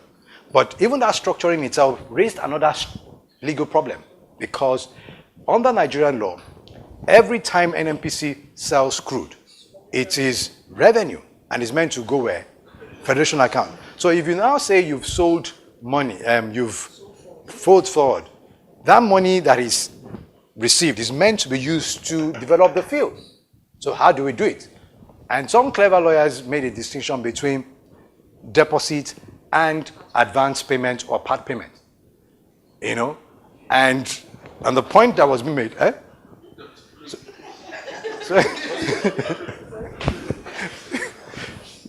But even that structuring itself raised another legal problem, because under Nigerian law, every time NNPC sells crude, it is revenue and is meant to go where? Federation account. So if you now say you've sold money, you've sold forward, that money that is received is meant to be used to develop the field. So how do we do it? And some clever lawyers made a distinction between deposit and advance payment or part payment. You know? And the point that was being made,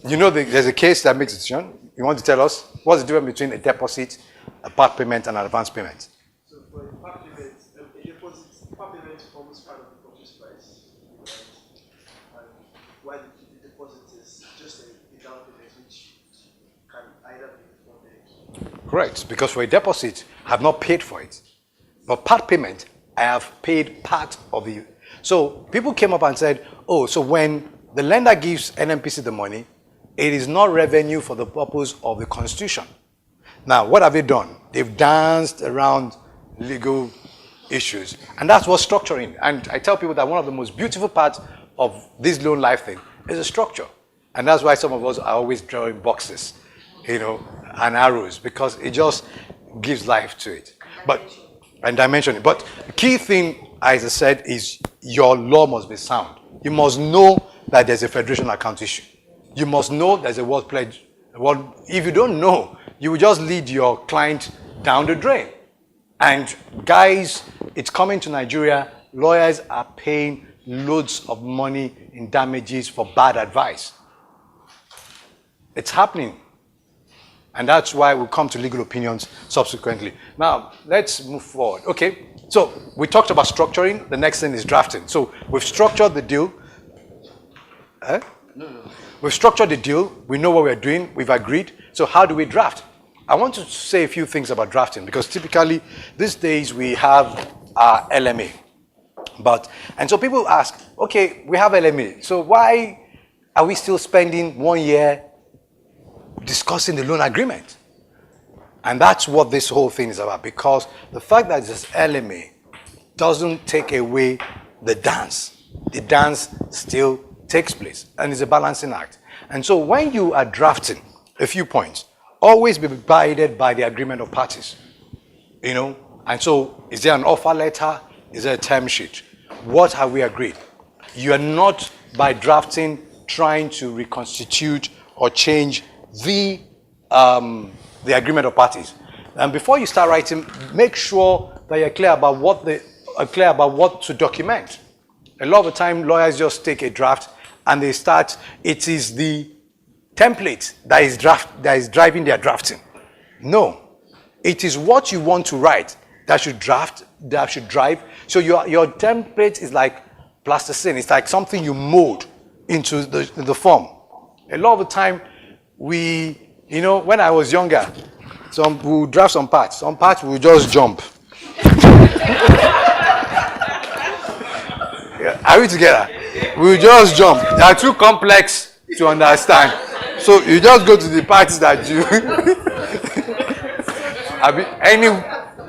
you know, there's a case that makes a decision. You want to tell us what's the difference between a deposit, a part payment, and an advance payment? So for a part payment, a deposit, part payment forms part of the purchase price, right? And while the deposit is just a down payment which can either be refunded. Correct, because for a deposit, I have not paid for it. But part payment, I have paid part of the. So people came up and said, oh, so when the lender gives NNPC the money, it is not revenue for the purpose of the Constitution. Now, what have they done? They've danced around legal issues. And that's what structuring. And I tell people that one of the most beautiful parts of this loan life thing is the structure. And that's why some of us are always drawing boxes, you know, and arrows, because it just gives life to it. And dimensioning. But the key thing, as I said, is your law must be sound. You must know that there's a federation account issue. You must know there's a wealth pledge. Well, if you don't know, you will just lead your client down the drain. And guys, it's coming to Nigeria. Lawyers are paying loads of money in damages for bad advice. It's happening. And that's why we'll come to legal opinions subsequently. Now, let's move forward. Okay, so we talked about structuring. The next thing is drafting. So we've structured the deal. We've structured the deal. We know what we're doing. We've agreed. So how do we draft? I want to say a few things about drafting, because typically these days we have our LMA. And so people ask, okay, we have LMA. So why are we still spending 1 year discussing the loan agreement? And that's what this whole thing is about, because the fact that it's LMA doesn't take away the dance. The dance still takes place, and it's a balancing act. And so when you are drafting a few points, always be guided by the agreement of parties. You know, and so is there an offer letter? Is there a term sheet? What have we agreed? You are not, by drafting, trying to reconstitute or change the agreement of parties. And before you start writing, make sure that you're clear about what to document. A lot of the time, lawyers just take a draft and they start. It is the template that is driving their drafting. No, it is what you want to write that should drive. So your template is like plasticine. It's like something you mold into the form. A lot of the time, when I was younger, we'll draft some parts we'll just jump. Are we together? We'll just jump. They are too complex to understand. So you just go to the parts that you...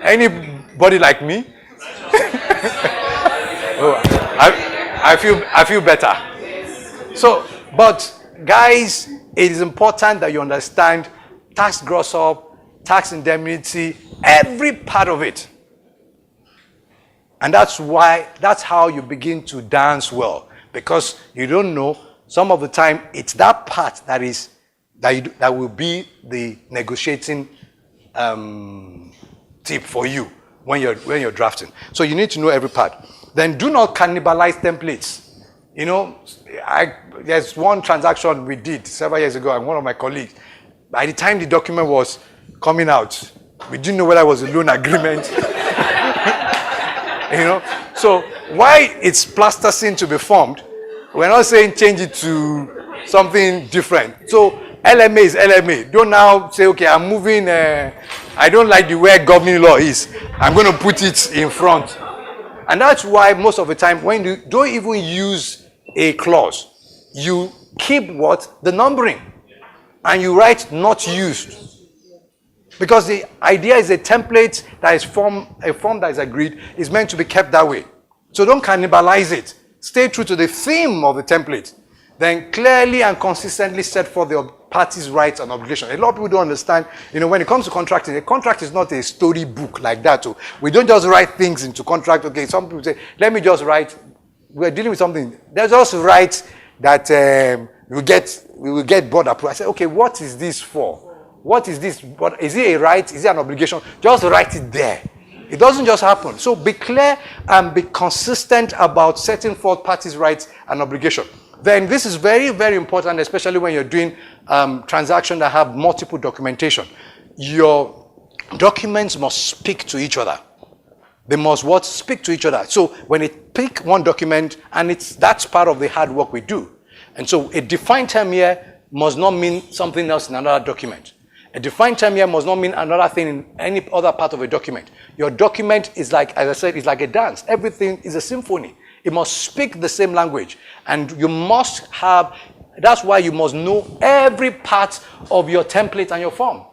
Anybody like me? Oh, I feel better. So, but guys, it is important that you understand tax gross up, tax indemnity, every part of it. And that's how you begin to dance well, because you don't know, some of the time it's that part that will be the negotiating tip for you when you're drafting. So you need to know every part. Then do not cannibalize templates. You know, there's one transaction we did several years ago, and one of my colleagues, by the time the document was coming out, we didn't know whether it was a loan agreement. You know, so why it's plasticine to be formed, we're not saying change it to something different. So LMA is LMA. Don't now say, okay, I'm moving, I don't like the way governing law is. I'm going to put it in front. And that's why most of the time, when you don't even use a clause, you keep what? The numbering. And you write not used. Because the idea is a template that is a form that is agreed is meant to be kept that way. So don't cannibalize it. Stay true to the theme of the template. Then clearly and consistently set forth the parties' rights and obligations. A lot of people don't understand, when it comes to contracting, a contract is not a storybook like that. So we don't just write things into contract. Okay, some people say, let me just write, we're dealing with something. There's also write that we will get board approved. I say, okay, what is this for? What is this? What, is it a right? Is it an obligation? Just write it there. It doesn't just happen. So be clear and be consistent about setting forth parties' rights and obligation. Then this is very, very important, especially when you're doing transactions that have multiple documentation. Your documents must speak to each other. They must what? Speak to each other. So when they pick one document, and that's part of the hard work we do. And so a defined term here must not mean something else in another document. A defined term here must not mean another thing in any other part of a document. Your document is like, as I said, it's like a dance. Everything is a symphony. It must speak the same language. And you must have, that's why you must know every part of your template and your form.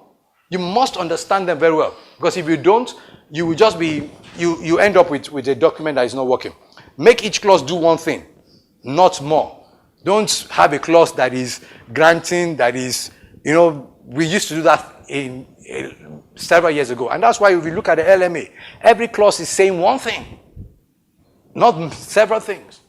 You must understand them very well. Because if you don't, you will just be, you end up with a document that is not working. Make each clause do one thing, not more. Don't have a clause that is granting, that is, we used to do that in several years ago. And that's why if you look at the LMA, every clause is saying one thing, not several things.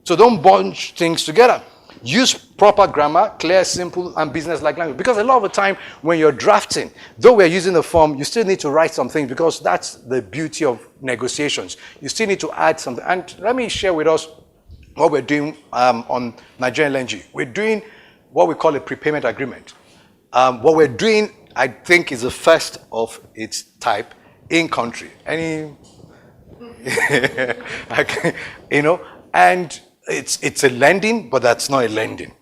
So don't bunch things together. Use proper grammar, clear, simple, and business-like language. Because a lot of the time when you're drafting, though we're using the form, you still need to write some things because that's the beauty of negotiations. You still need to add something. And let me share with us what we're doing on Nigerian LNG. We're doing what we call a prepayment agreement. What we're doing, I think, is the first of its type in country. And it's a lending, but that's not a lending.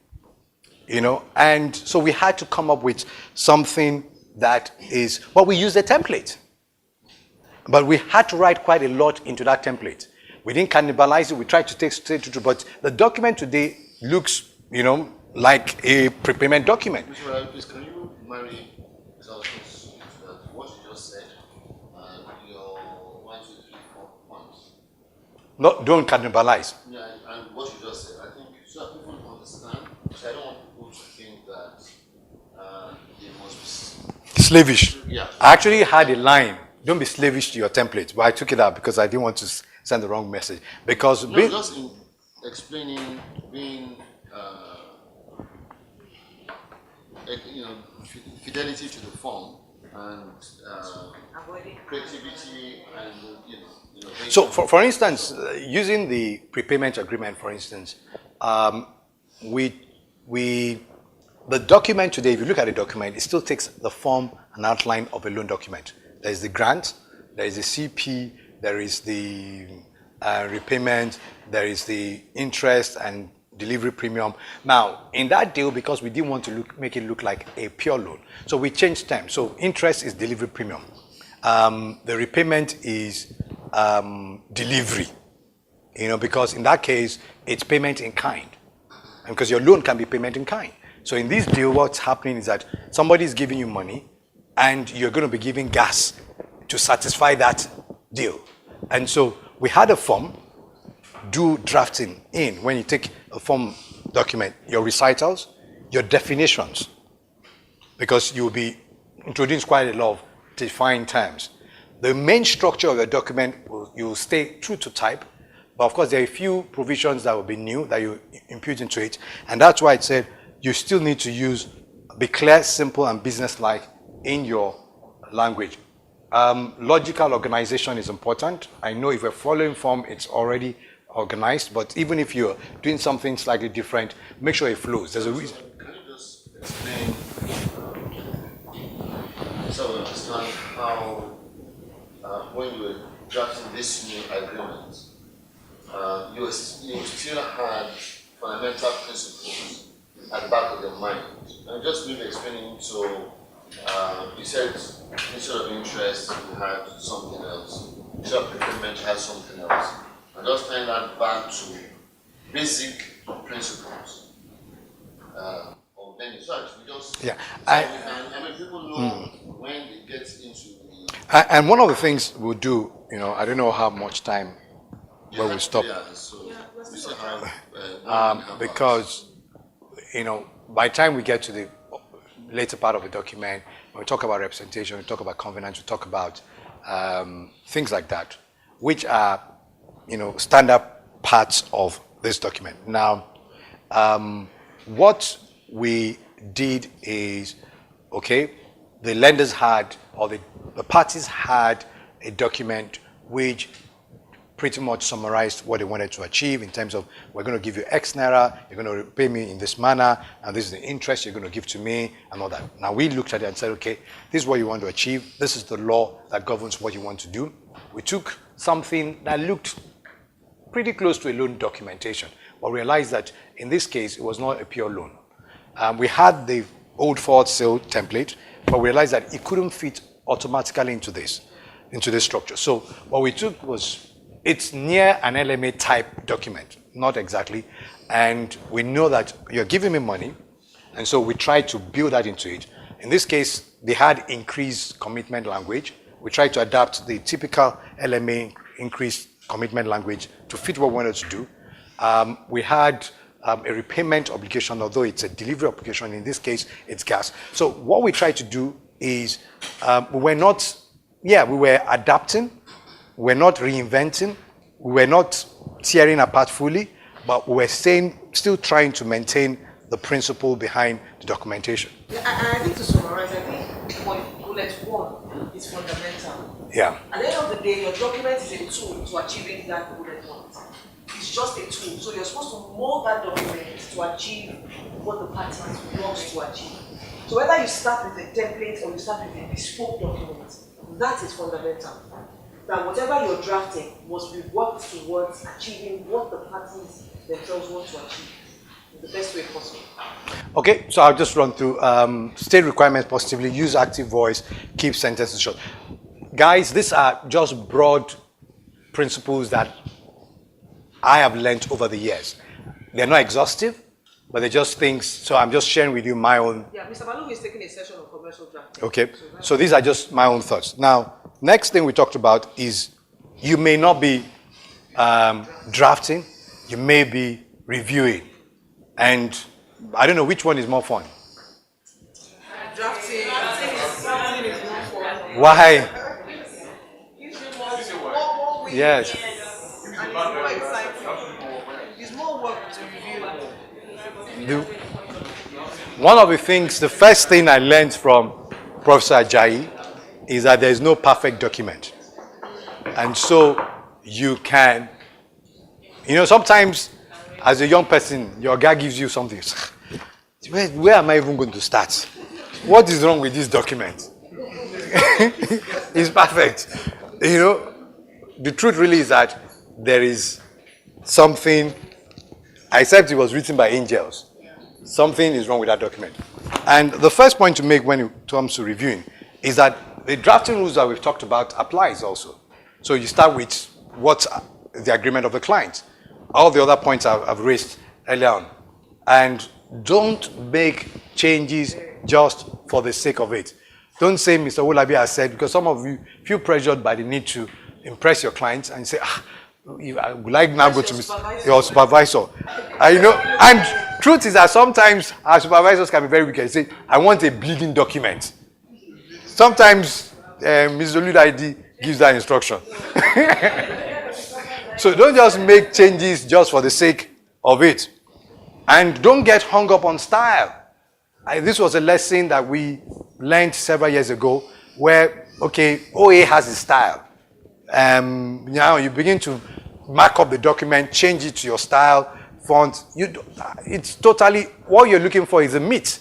And so we had to come up with something that is, well, we used a template. But we had to write quite a lot into that template. We didn't cannibalize it. We tried to take straight to, but the document today looks, like a prepayment document. Mr. Ryan, please, can you marry what you just said and your 1, 2, 3, 4 points? No, don't cannibalize. Yeah, and what you just said, I think, so that people understand. So I don't want people to think that they must be Slavish. Yeah. I actually had a line, don't be slavish to your template, but I took it out because I didn't want to send the wrong message. Because just in explaining, being fidelity to the form and creativity and innovation. So, for instance, using the prepayment agreement, for instance, the document today, if you look at the document, it still takes the form and outline of a loan document. There is the grant, there is the CP, there is the repayment, there is the interest and delivery premium. Now, in that deal, because we didn't want to make it look like a pure loan, so we changed terms. So interest is delivery premium. The repayment is delivery, because in that case, it's payment in kind. And because your loan can be payment in kind. So in this deal, what's happening is that somebody is giving you money and you're going to be giving gas to satisfy that deal. And so we had a form, do drafting in when you take a form document, your recitals, your definitions, because you'll be introducing quite a lot of defined terms. The main structure of your document, you'll stay true to type, but of course there are a few provisions that will be new that you impute into it, and that's why it said you still need to be clear, simple, and business-like in your language. Logical organization is important. I know if we're following form, it's already organized, but even if you're doing something slightly different, make sure it flows. There's a reason. Can you just explain, so we understand how, when you were drafting this new agreement, you still had fundamental principles at the back of your mind. And just briefly explaining, so you said instead of interest, you had something else. Instead of prepayment, you had something else. And just tying that back to basic principles of lending. So we just, Yeah, I mean, people know when they get into the. And one of the things we'll do, I don't know how much time where we stop. So we still have, Because, by the time we get to the later part of the document, when we talk about representation, we talk about covenants, we talk about things like that, which are, standard parts of this document. Now, what we did is, the lenders had, or the parties had a document which pretty much summarized what they wanted to achieve in terms of, we're going to give you X naira, you're going to pay me in this manner, and this is the interest you're going to give to me, and all that. Now we looked at it and said, okay, this is what you want to achieve. This is the law that governs what you want to do. We took something that looked pretty close to a loan documentation, but realized that in this case, it was not a pure loan. We had the old forward sale template, but we realized that it couldn't fit automatically into this structure. So what we took was, it's near an LMA type document, not exactly. And we know that you're giving me money. And so we tried to build that into it. In this case, they had increased commitment language. We tried to adapt the typical LMA increased commitment language to fit what we wanted to do. We had a repayment obligation, although it's a delivery obligation. In this case, it's gas. So what we tried to do is we were adapting. We're not reinventing, we're not tearing apart fully, but we're still trying to maintain the principle behind the documentation. Yeah, I think to summarize, I think bullet 1 is fundamental. Yeah. At the end of the day, your document is a tool to achieving that bullet point. It's just a tool. So you're supposed to mold that document to achieve what the parties wants to achieve. So whether you start with a template or you start with a bespoke document, that is fundamental. That whatever you're drafting must be worked towards achieving what the parties themselves want to achieve in the best way possible. Okay, so I'll just run through state requirements positively, use active voice, keep sentences short. Guys, these are just broad principles that I have learned over the years. They're not exhaustive, but they're just things, so I'm just sharing with you my own. Yeah, Mr. Malou is taking a session of commercial drafting. Okay, so these are just my own thoughts. Now, next thing we talked about is you may not be drafting, you may be reviewing. And I don't know which one is more fun. Drafting is more fun. Why? Gives you more Yes. and it's more exciting. It's more work to review. One of the things, the first thing I learned from Professor Ajayi is that there is no perfect document. And so you can, sometimes as a young person, your guy gives you something. Where am I even going to start? What is wrong with this document? It's perfect. The truth really is that there is something, except it was written by angels. Something is wrong with that document. And the first point to make when it comes to reviewing is that the drafting rules that we've talked about applies also. So you start with what's the agreement of the client. All the other points I've raised earlier on. And don't make changes just for the sake of it. Don't say Mr. Wolabi has said, because some of you feel pressured by the need to impress your clients and say, I would like now go to your supervisor. And truth is that sometimes our supervisors can be very wicked. Say, I want a bleeding document. Sometimes Ms. Oludaidi gives that instruction. So don't just make changes just for the sake of it. And don't get hung up on style. This was a lesson that we learned several years ago where, OA has a style. Now you begin to mark up the document, change it to your style, font. It's totally, what you're looking for is the meat.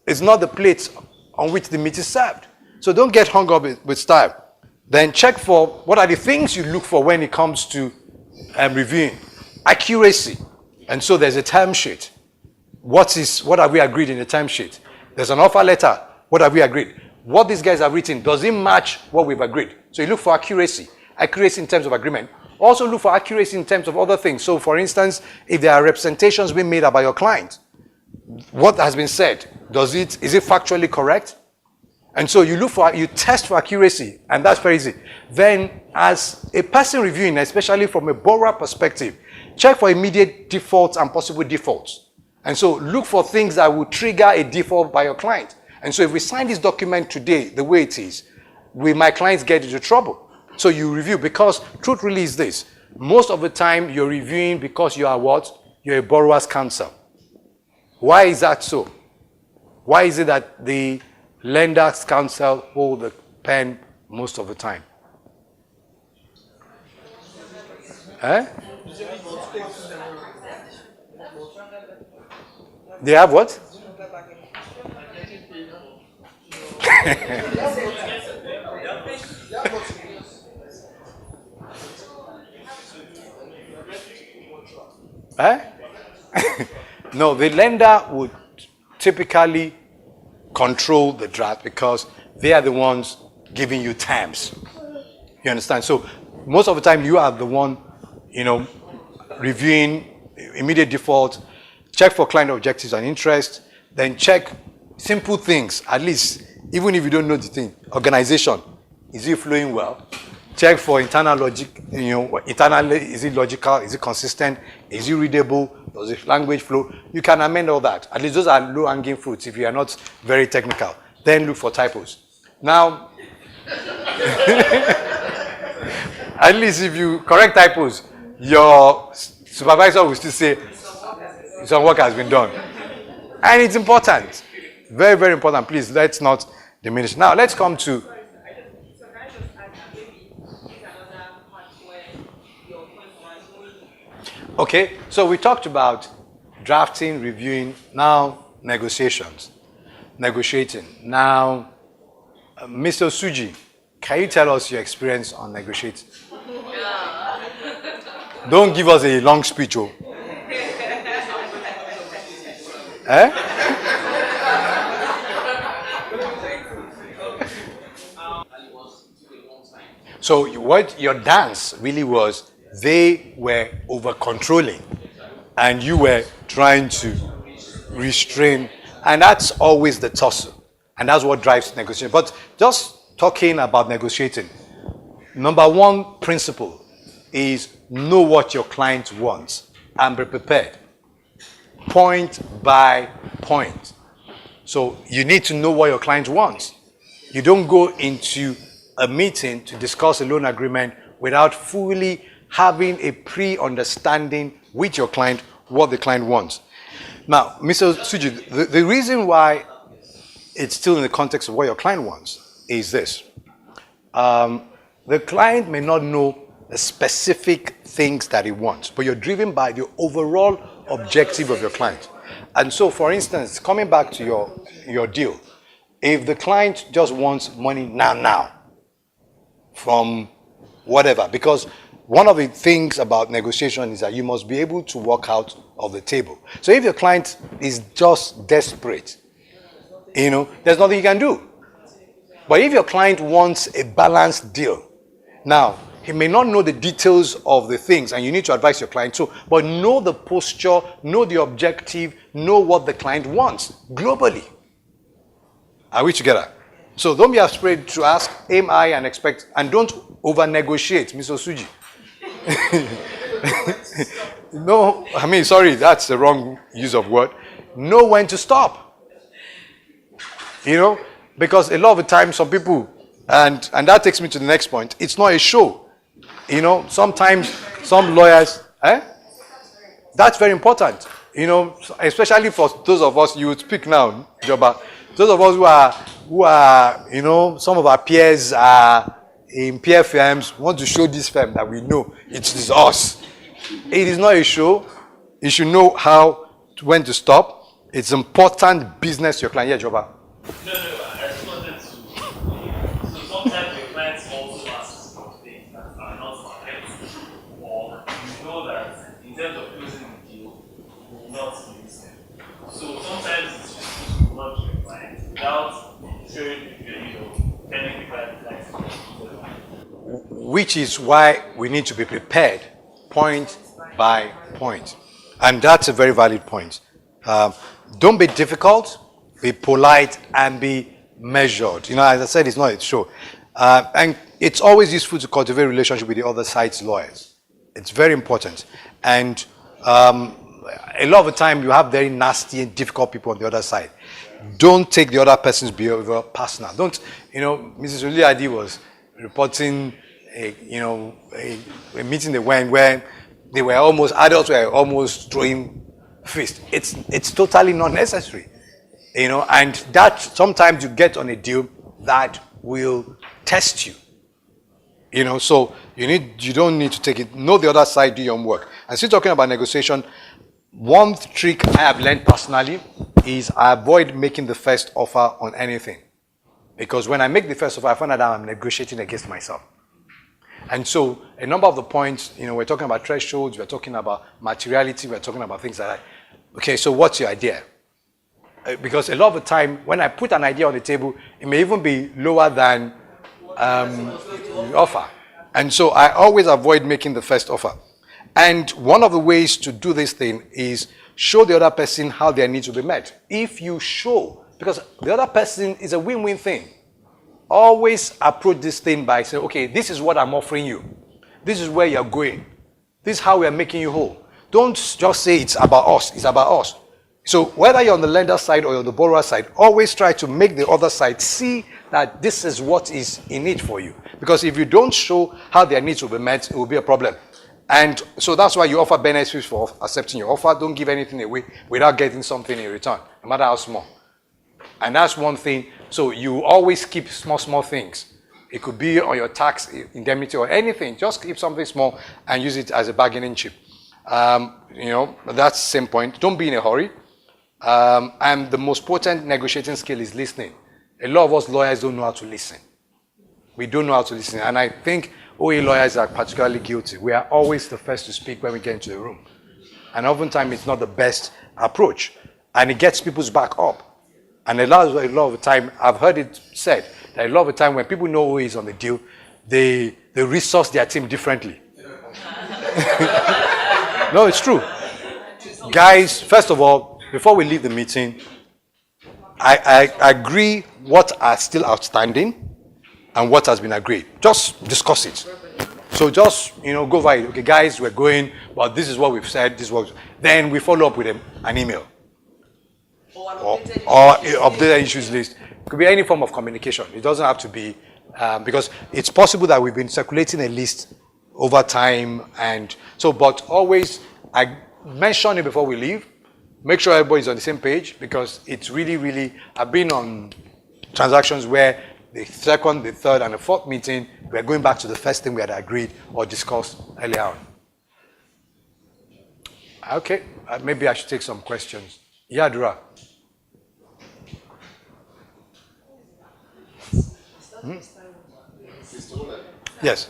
It's not the plate on which the meat is served. So don't get hung up with style. Then check for what are the things you look for when it comes to reviewing. Accuracy. And so there's a term sheet. what have we agreed in the timesheet? There's an offer letter. What have we agreed? What these guys have written, does it match what we've agreed? So you look for accuracy in terms of agreement. Also look for accuracy in terms of other things. So for instance, if there are representations being made about your client, what has been said, is it factually correct? And so you test for accuracy, and that's very easy. Then as a person reviewing, especially from a borrower perspective, check for immediate defaults and possible defaults. And so look for things that will trigger a default by your client. And so if we sign this document today the way it is, will my clients get into trouble? So you review, because truth really is this. Most of the time you're reviewing because you are what? You're a borrower's counsel. Why is that so? Why is it that the lender's counsel hold the pen most of the time? They have what? No, the lender would typically control the draft because they are the ones giving you terms. You understand? So most of the time you are the one, reviewing immediate default, check for client objectives and interests, then check simple things, at least, even if you don't know the thing. Organization, is it flowing well? Check for internal logic, internally, is it logical? Is it consistent? Is it readable? Does the language flow? You can amend all that. At least those are low-hanging fruits if you are not very technical. Then look for typos. Now, at least if you correct typos, your supervisor will still say some work has been done. And it's important. Very, very important. Please, let's not diminish. Now, let's come to... Okay, so we talked about drafting, reviewing, now negotiations, negotiating. Now, Mr. Suji, can you tell us your experience on negotiating? Don't give us a long speech, oh. So what your dance really was, they were over-controlling and you were trying to restrain, and that's always the tussle, and that's what drives negotiation. But just talking about negotiating, number one principle is know what your client wants and be prepared, point by point. So you need to know what your client wants. You don't go into a meeting to discuss a loan agreement without fully having a pre-understanding with your client what the client wants. Now, Mr. Suji, the reason why it's still in the context of what your client wants is this. The client may not know the specific things that he wants, but you're driven by the overall objective of your client. And so, for instance, coming back to your deal, if the client just wants money now, from whatever, because one of the things about negotiation is that you must be able to walk out of the table. So if your client is just desperate, there's nothing you can do. But if your client wants a balanced deal, now, he may not know the details of the things, and you need to advise your client too, but know the posture, know the objective, know what the client wants globally. Are we together? So don't be afraid to ask, aim high and expect, and don't over-negotiate, Mr. Suji. No, sorry, that's the wrong use of word. Know when to stop. Because a lot of the time some people, and that takes me to the next point, it's not a show. Sometimes some lawyers, that's very important. Especially for those of us, you would speak now, Joba, those of us who are, some of our peers are in peer firms, want to show this firm that we know it is us. It is not a show. You should know when to stop. It's important business your client. Yeah, Joba. No, I just wanted to. So sometimes the clients also ask for things that are not correct, or you know that in terms of closing the deal, you will not use them. which is why we need to be prepared point by point. And that's a very valid point. Don't be difficult, be polite, and be measured. As I said, it's not a show. And it's always useful to cultivate a relationship with the other side's lawyers. It's very important. And a lot of the time, you have very nasty and difficult people on the other side. Don't take the other person's behavior personal. Don't, Mrs. Uliadi was reporting a meeting they went where adults were almost throwing fists. It's totally not necessary, and that sometimes you get on a deal that will test you, so you don't need to take it. Know the other side, do your own work. And still talking about negotiation, one trick I have learned personally is I avoid making the first offer on anything. Because when I make the first offer, I find out I'm negotiating against myself. And so a number of the points, we're talking about thresholds, we're talking about materiality, we're talking about things like that. Okay, so what's your idea? Because a lot of the time, when I put an idea on the table, it may even be lower than the offer. And so I always avoid making the first offer. And one of the ways to do this thing is show the other person how their needs will be met. If you show, because the other person is a win-win thing, always approach this thing by saying, okay, this is what I'm offering you. This is where you're going. This is how we are making you whole. Don't just say it's about us, it's about us. So whether you're on the lender side or you're on the borrower side, always try to make the other side see that this is what is in it for you. Because if you don't show how their needs will be met, it will be a problem. And so that's why you offer benefits for accepting your offer. Don't give anything away without getting something in return, no matter how small. And that's one thing. So you always keep small things. It could be on your tax indemnity or anything. Just keep something small and use it as a bargaining chip. That's the same point. Don't be in a hurry. And the most potent negotiating skill is listening. A lot of us lawyers don't know how to listen. We don't know how to listen. And I think OA lawyers are particularly guilty. We are always the first to speak when we get into the room. And oftentimes it's not the best approach. And it gets people's back up. And a lot of the time, I've heard it said, that a lot of the time when people know OA is on the deal, they resource their team differently. No, it's true. Guys, first of all, before we leave the meeting, I agree what are still outstanding and what has been agreed. Just discuss it. So just, go by it. Okay, guys, we're going, but this is what we've said, this is what, then we follow up with an email. Or updated issues list. It could be any form of communication. It doesn't have to be, because it's possible that we've been circulating a list over time, and so, but always, I mention it before we leave. Make sure everybody's on the same page, because it's really, I've been on transactions where the second, the third, and the fourth meeting, we're going back to the first thing we had agreed or discussed earlier on. Okay, maybe I should take some questions. Yadura. Yes.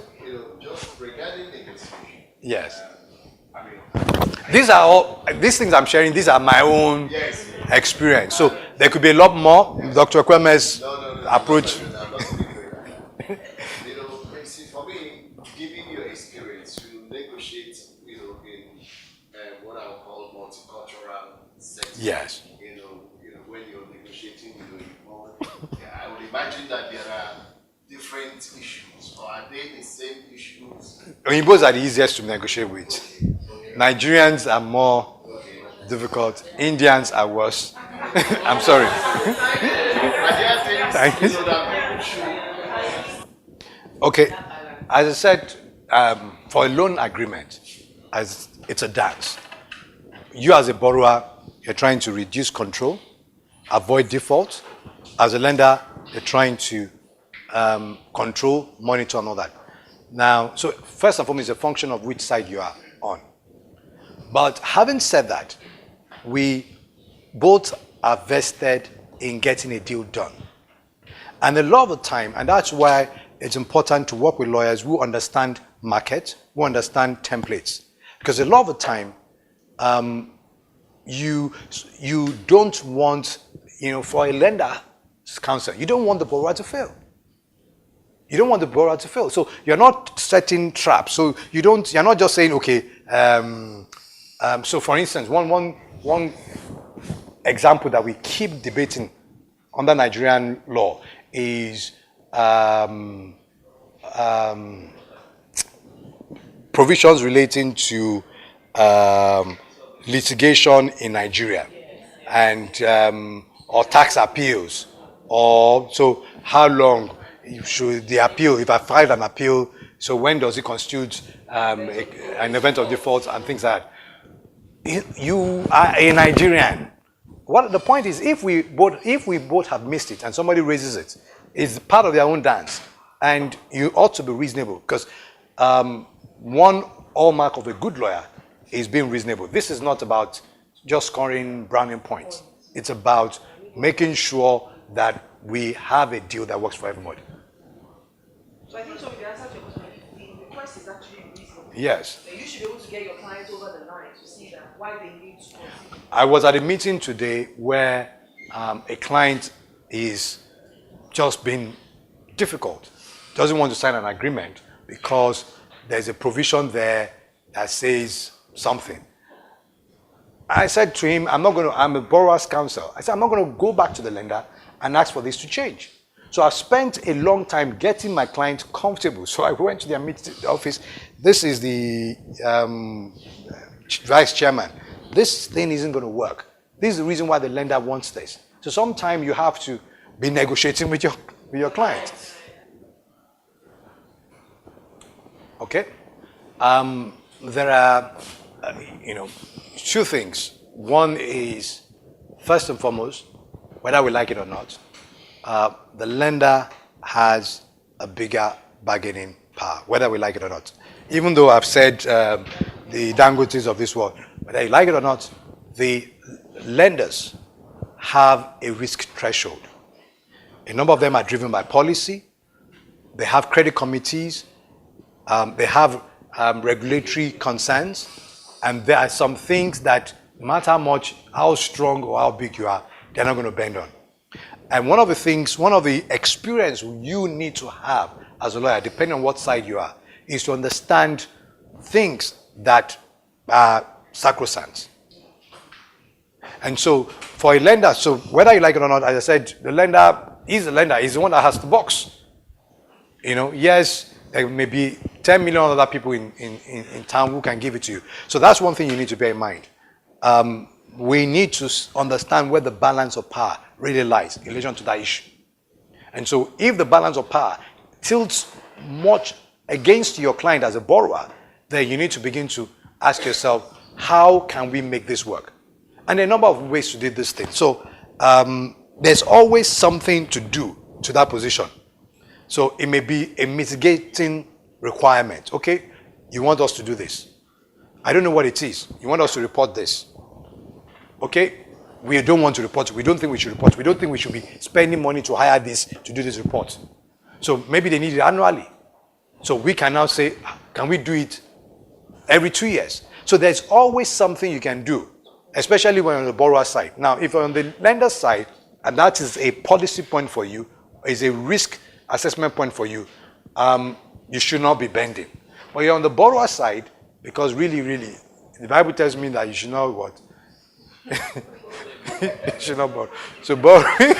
Just regarding negotiation. Yes. These things I'm sharing, these are my own experience. So there could be a lot more. Dr. Kweme's approach. I'm not speaking that. See, for me, given your experience, you negotiate, in what I would call multicultural settings. Yes. When you're negotiating, I would imagine that there are different issues, or are they the same issues? Oyimbos are the easiest to negotiate with. Nigerians are more difficult. Indians are worse. I'm sorry. Okay, as I said, for a loan agreement, as it's a dance. You as a borrower, you're trying to reduce control, avoid default. As a lender, you're trying to control, monitor, and all that. Now, so first and foremost, it's a function of which side you are on. But having said that, we both are vested in getting a deal done. And a lot of the time, and that's why it's important to work with lawyers who understand market, who understand templates. Because a lot of the time, you don't want, for a lender's counsel, you don't want the borrower to fail. You don't want the borrower to fail. So you're not setting traps. So you're not just saying, okay, so for instance, one example that we keep debating under Nigerian law is provisions relating to litigation in Nigeria and or tax appeals, or so how long should the appeal, if I file an appeal, so when does it constitute an event of default and things like that. You are a Nigerian. What the point is, if we both have missed it and somebody raises it, it's part of their own dance, and you ought to be reasonable, because one hallmark of a good lawyer is being reasonable. This is not about just scoring brownie points. It's about making sure that we have a deal that works for everybody. So I think so with the answer to your question, if the request is actually reasonable, Yes. then you should be able to get your clients over the line to see that why they need to continue. I was at a meeting today where a client is just being difficult, doesn't want to sign an agreement because there's a provision there that says something. I said to him, I'm a borrower's counsel. I said, I'm not going to go back to the lender and ask for this to change. So I've spent a long time getting my client comfortable. So I went to their office. This is the vice chairman. This thing isn't going to work. This is the reason why the lender wants this. So sometimes you have to be negotiating with your client. Okay? There are, two things. One is, first and foremost, whether we like it or not, the lender has a bigger bargaining power, whether we like it or not. Even though I've said the Dangotes of this world, whether you like it or not, the lenders have a risk threshold. A number of them are driven by policy. They have credit committees. They have regulatory concerns. And there are some things that, no matter how strong or how big you are, they're not going to bend on. And one of the experience you need to have as a lawyer, depending on what side you are, is to understand things that are sacrosanct. And so for a lender, so whether you like it or not, as I said, the lender is the lender, is the one that has the box. Yes, there may be 10 million other people in town who can give it to you. So that's one thing you need to bear in mind. We need to understand where the balance of power really lies in relation to that issue. And so if the balance of power tilts much against your client as a borrower, then you need to begin to ask yourself, how can we make this work? And there are a number of ways to do this thing. So there's always something to do to that position. So it may be a mitigating requirement. Okay, you want us to do this. I don't know what it is. You want us to report this. Okay, we don't want to report it. We don't think we should report it. We don't think we should be spending money to hire this, to do this report. So maybe they need it annually. So we can now say, can we do it every 2 years? So there's always something you can do, especially when on the borrower side. Now, if you're on the lender side, and that is a policy point for you, is a risk assessment point for you, you should not be bending. But you're on the borrower side, because really, the Bible tells me that you should not what? You should not borrow. So borrowing,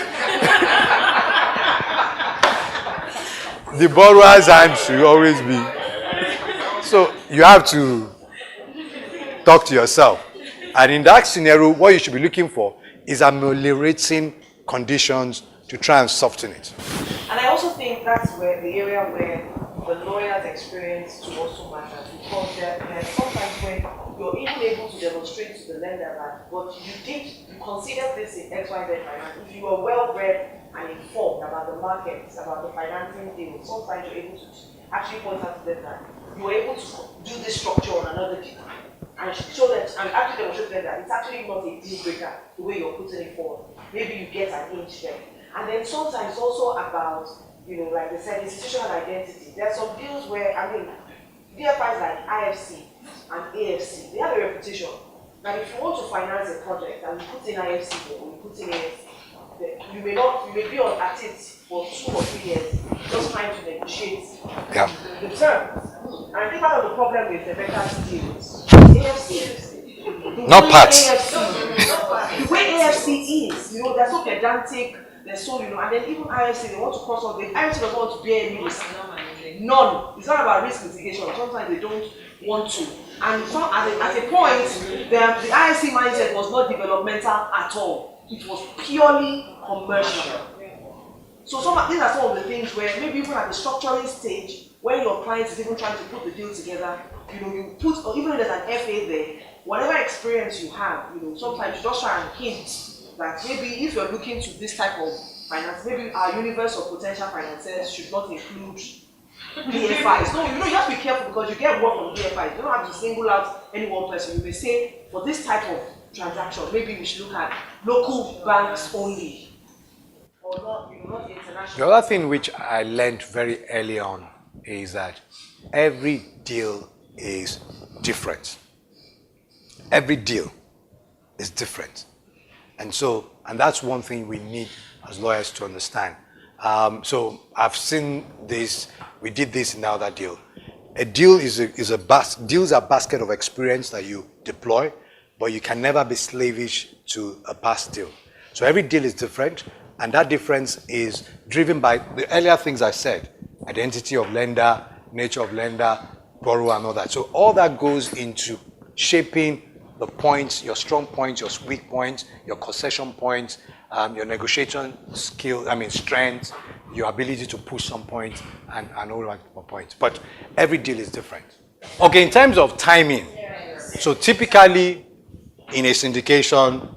the borrower's hand should always be. So you have to talk to yourself. And in that scenario, what you should be looking for is ameliorating conditions to try and soften it. And I also think that's where the area where the lawyer's experience to also matter, because there are sometimes when you're even able to demonstrate to the lender that what you considered this in XYZ finance. If you were well read and informed about the markets, about the financing deal, sometimes you're able to actually point out to them that you were able to do this structure on another deal and show them and actually demonstrate to them that it's actually not a deal breaker the way you're putting it forward. Maybe you get an inch there. And then sometimes also about, like they said, institutional identity. There are some deals where, DFIs like IFC and AFC, they have a reputation. Now, if you want to finance a project and you put in IFC or you put in AFC, you may be at it for 2 or 3 years, just trying to negotiate Yeah. the terms. And I think part of the problem with the Rebecca's deal is AFC. Not parts. The way AFC is, they're so pedantic, they're so, and then even IFC, they want to cross off. The IFC doesn't want to bear any risk. None. It's not about risk mitigation. Sometimes they don't want to. And at a point, the IFC mindset was not developmental at all. It was purely commercial. So these are some of the things where maybe even at the structuring stage, when your client is even trying to put the deal together, you put, or even if there's an FA there, whatever experience you have, sometimes you just try and hint that maybe if you're looking to this type of finance, maybe our universe of potential financiers should not include DFIs. No, you have to be careful because you get work from DFIs. You don't have to single out any one person. You may say, for this type of transaction, maybe we should look at local banks only. Or not international. The other thing which I learned very early on is that every deal is different. Every deal is different. And that's one thing we need as lawyers to understand. So I've seen this, we did this in the other deal. A deal is a basket of experience that you deploy, but you can never be slavish to a past deal. So every deal is different, and that difference is driven by the earlier things I said: identity of lender, nature of lender, borrower, and all that. So all that goes into shaping the points, your strong points, your weak points, your concession points, your negotiation skill, strength, your ability to push some points, and all that points. But every deal is different. Okay, in terms of timing, so typically in a syndication,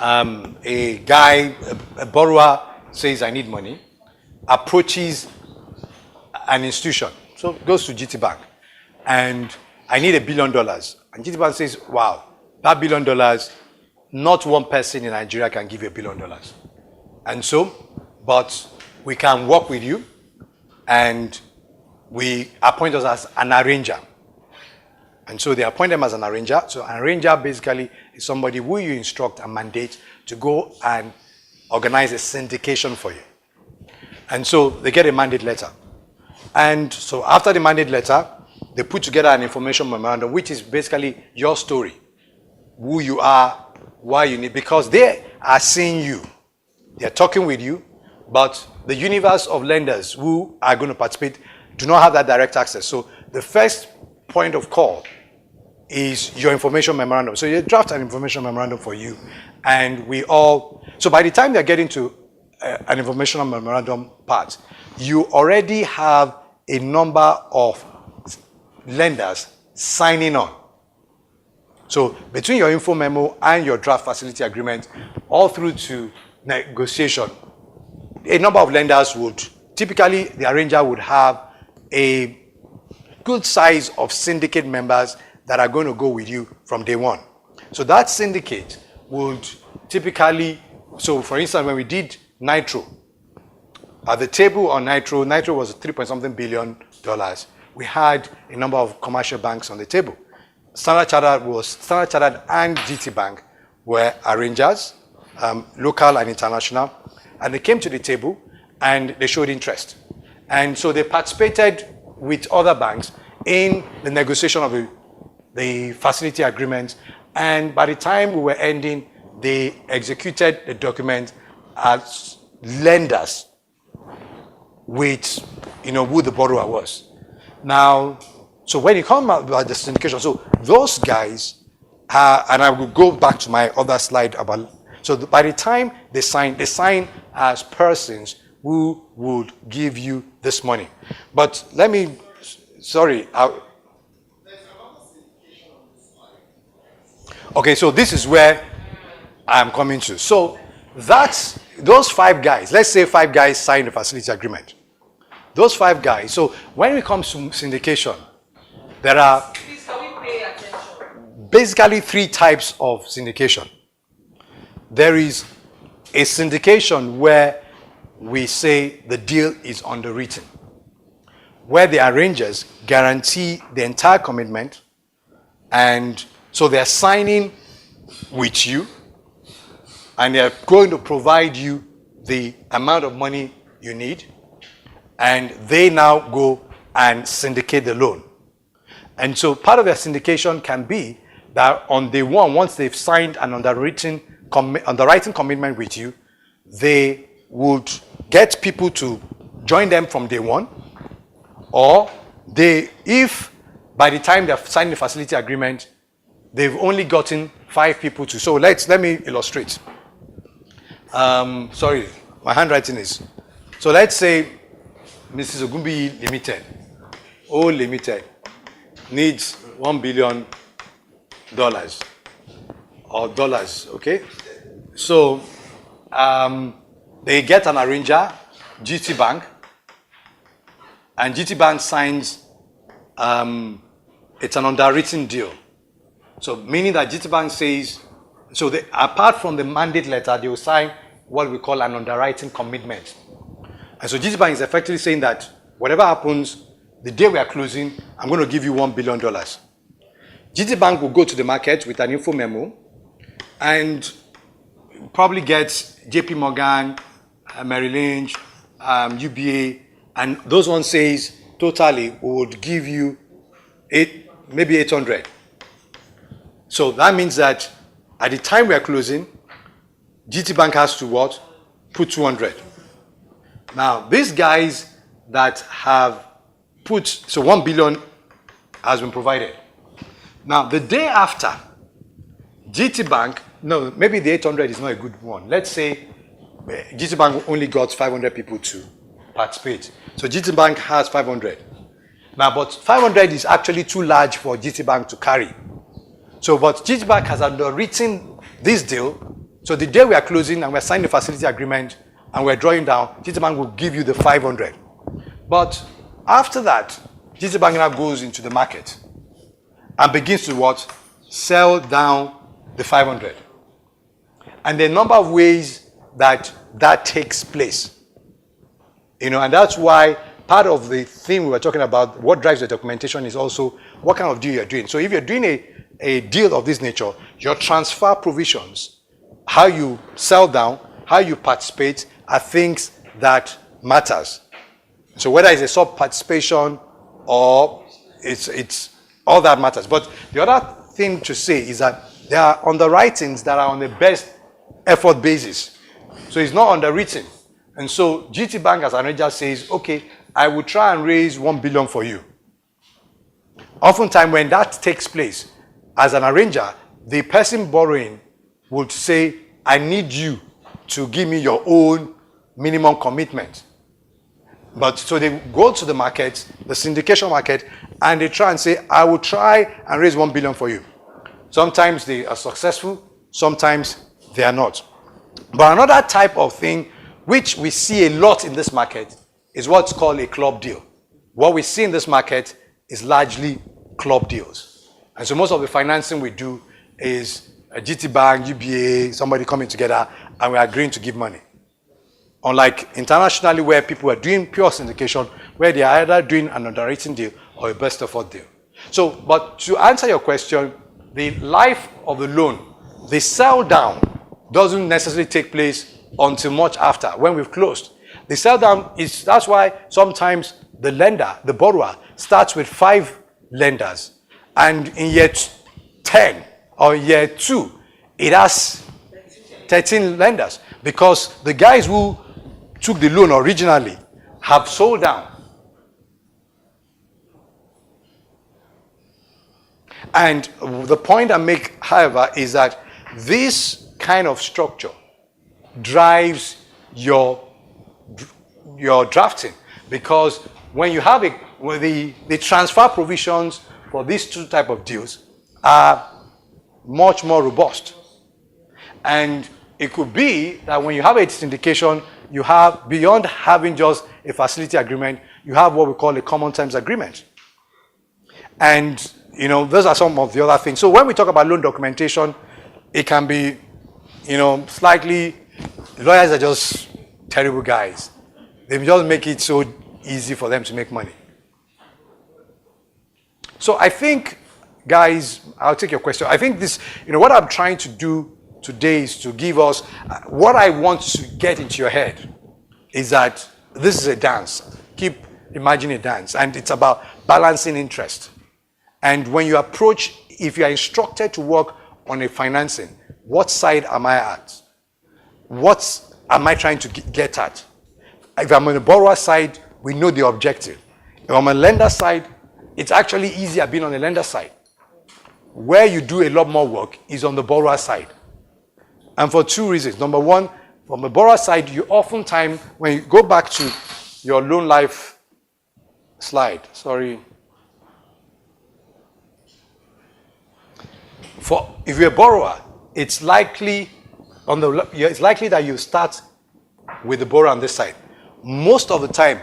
a borrower says, I need money, approaches an institution, so goes to GT Bank, and I need $1 billion. And GT Bank says, wow, that $1 billion, not one person in Nigeria can give you $1 billion. And so, but we can work with you, and we appoint us as an arranger. And so they appoint them as an arranger. So an arranger basically is somebody who you instruct and mandate to go and organize a syndication for you. And so they get a mandate letter. And so after the mandate letter, they put together an information memorandum, which is basically your story, who you are, why you need, because they are seeing you. They're talking with you, but the universe of lenders who are going to participate do not have that direct access. So the first point of call is your information memorandum. So you draft an information memorandum for you, and so by the time they're getting to an information memorandum part, you already have a number of lenders signing on. So between your info memo and your draft facility agreement, all through to negotiation, a number of lenders would, typically the arranger would have a good size of syndicate members that are going to go with you from day one. So that syndicate would typically, so for instance, when we did Nitro, at the table on Nitro was $3.something billion. We had a number of commercial banks on the table. Standard Chartered and GT Bank were arrangers, local and international, and they came to the table and they showed interest. And so they participated with other banks in the negotiation of the facility agreement, and by the time we were ending, they executed the document as lenders with who the borrower was. Now, so when you come about the syndication, so those guys, and I will go back to my other slide about, so by the time they sign as persons who would give you this money. But let me, sorry. Okay, so this is where I'm coming to. So that's, those 5 guys, let's say 5 guys signed the facility agreement. Those 5 guys, so when it comes to syndication, there are Please, can we pay attention? basically 3 types of syndication. There is a syndication where we say the deal is underwritten, where the arrangers guarantee the entire commitment, and so they're signing with you, and they're going to provide you the amount of money you need, and they now go and syndicate the loan. And so part of their syndication can be that on day one, once they've signed an underwriting commitment with you, they would get people to join them from day one, or if by the time they've signed the facility agreement, they've only gotten 5 people to. So let me illustrate. Sorry, my handwriting is. So let's say Mrs. Ogumbi Limited, O Limited, needs $1 billion or dollars, okay? So they get an arranger, GT Bank, and GT Bank signs, it's an underwritten deal. So meaning that GT Bank says, so apart from the mandate letter, they will sign what we call an underwriting commitment. And so GT Bank is effectively saying that whatever happens, the day we are closing, I'm going to give you $1 billion. GT Bank will go to the market with an info memo and probably get JP Morgan, Merrill Lynch, UBA, and those ones says totally would give you maybe 800. So that means that at the time we are closing, GT Bank has to what? Put 200. Now, these guys that have put, so 1 billion has been provided. Now, the day after, GT Bank, no, maybe the 800 is not a good one. Let's say GT Bank only got 500 people to participate. So GT Bank has 500. Now, but 500 is actually too large for GT Bank to carry. So, but GT Bank has underwritten this deal. So the day we are closing and we're signing the facility agreement and we're drawing down, GT Bank will give you the 500. But after that, GT Bank now goes into the market and begins to what? Sell down the 500. And there are a number of ways that takes place. You know, and that's why part of the thing we were talking about, what drives the documentation, is also what kind of deal you're doing. So if you're doing a deal of this nature, your transfer provisions, how you sell down, how you participate, are things that matters. So whether it's a sub-participation or it's all that matters. But the other thing to say is that there are underwritings that are on the best effort basis. So it's not underwritten. And so GT Bank as an arranger says, okay, I will try and raise 1 billion for you. Oftentimes when that takes place, as an arranger, the person borrowing would say, I need you to give me your own minimum commitment. But so they go to the market, the syndication market, and they try and say, I will try and raise 1 billion for you. Sometimes they are successful, sometimes they are not. But another type of thing which we see a lot in this market is what's called a club deal. What we see in this market is largely club deals. And so most of the financing we do is a GT Bank, UBA, somebody coming together, and we're agreeing to give money. Unlike internationally where people are doing pure syndication, where they are either doing an underwriting deal or a best effort deal. So, but to answer your question, the life of the loan, the sell down doesn't necessarily take place until much after, when we've closed. The sell down is, that's why sometimes the lender, the borrower, starts with 5 lenders. And in year 10 or year 2, it has 13 lenders. Because the guys who took the loan originally have sold down. And the point I make, however, is that this kind of structure drives your drafting. Because when you have the transfer provisions for these two type of deals are much more robust. And it could be that when you have a syndication, you have, beyond having just a facility agreement, you have what we call a common terms agreement. And, you know, those are some of the other things. So when we talk about loan documentation, it can be, you know, slightly, lawyers are just terrible guys. They just make it so easy for them to make money. So I think, guys, I'll take your question. I think this, you know, what I'm trying to do today is to give us, what I want to get into your head is that this is a dance. Keep imagining a dance, and it's about balancing interest. And when you approach, if you are instructed to work on a financing, what side am I at? What am I trying to get at? If I'm on the borrower side, we know the objective. If I'm on the lender side, it's actually easier being on the lender side. Where you do a lot more work is on the borrower side. And for two reasons. Number one, from the borrower side, you oftentimes, when you go back to your loan life slide, sorry. If you're a borrower, it's likely that you start with the borrower on this side. Most of the time,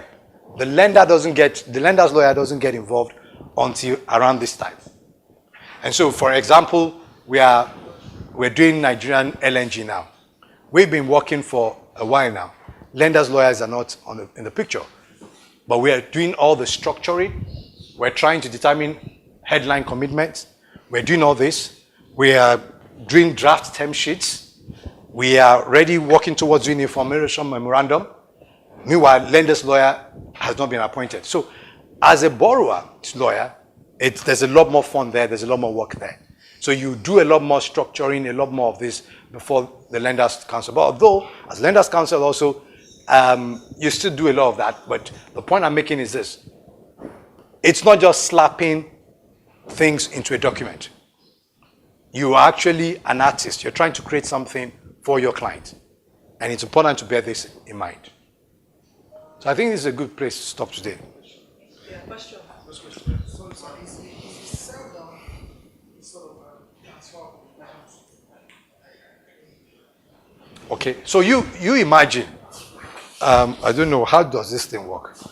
the lender's lawyer doesn't get involved until around this time. And so, for example, we're doing Nigerian LNG now. We've been working for a while now. Lenders' lawyers are not in the picture. But we are doing all the structuring. We're trying to determine headline commitments. We're doing all this. We are doing draft term sheets. We are already working towards doing a formation memorandum. Meanwhile, lender's lawyer has not been appointed. So, as a borrower lawyer, there's a lot more fun there. There's a lot more work there. So you do a lot more structuring, a lot more of this before the lenders council. But although, as lenders council also, you still do a lot of that. But the point I'm making is this. It's not just slapping things into a document. You are actually an artist. You're trying to create something for your client. And it's important to bear this in mind. So I think this is a good place to stop today. Yeah, question. So is the sell down sort of transfer of the balance? Okay, so you imagine, I don't know, how does this thing work? I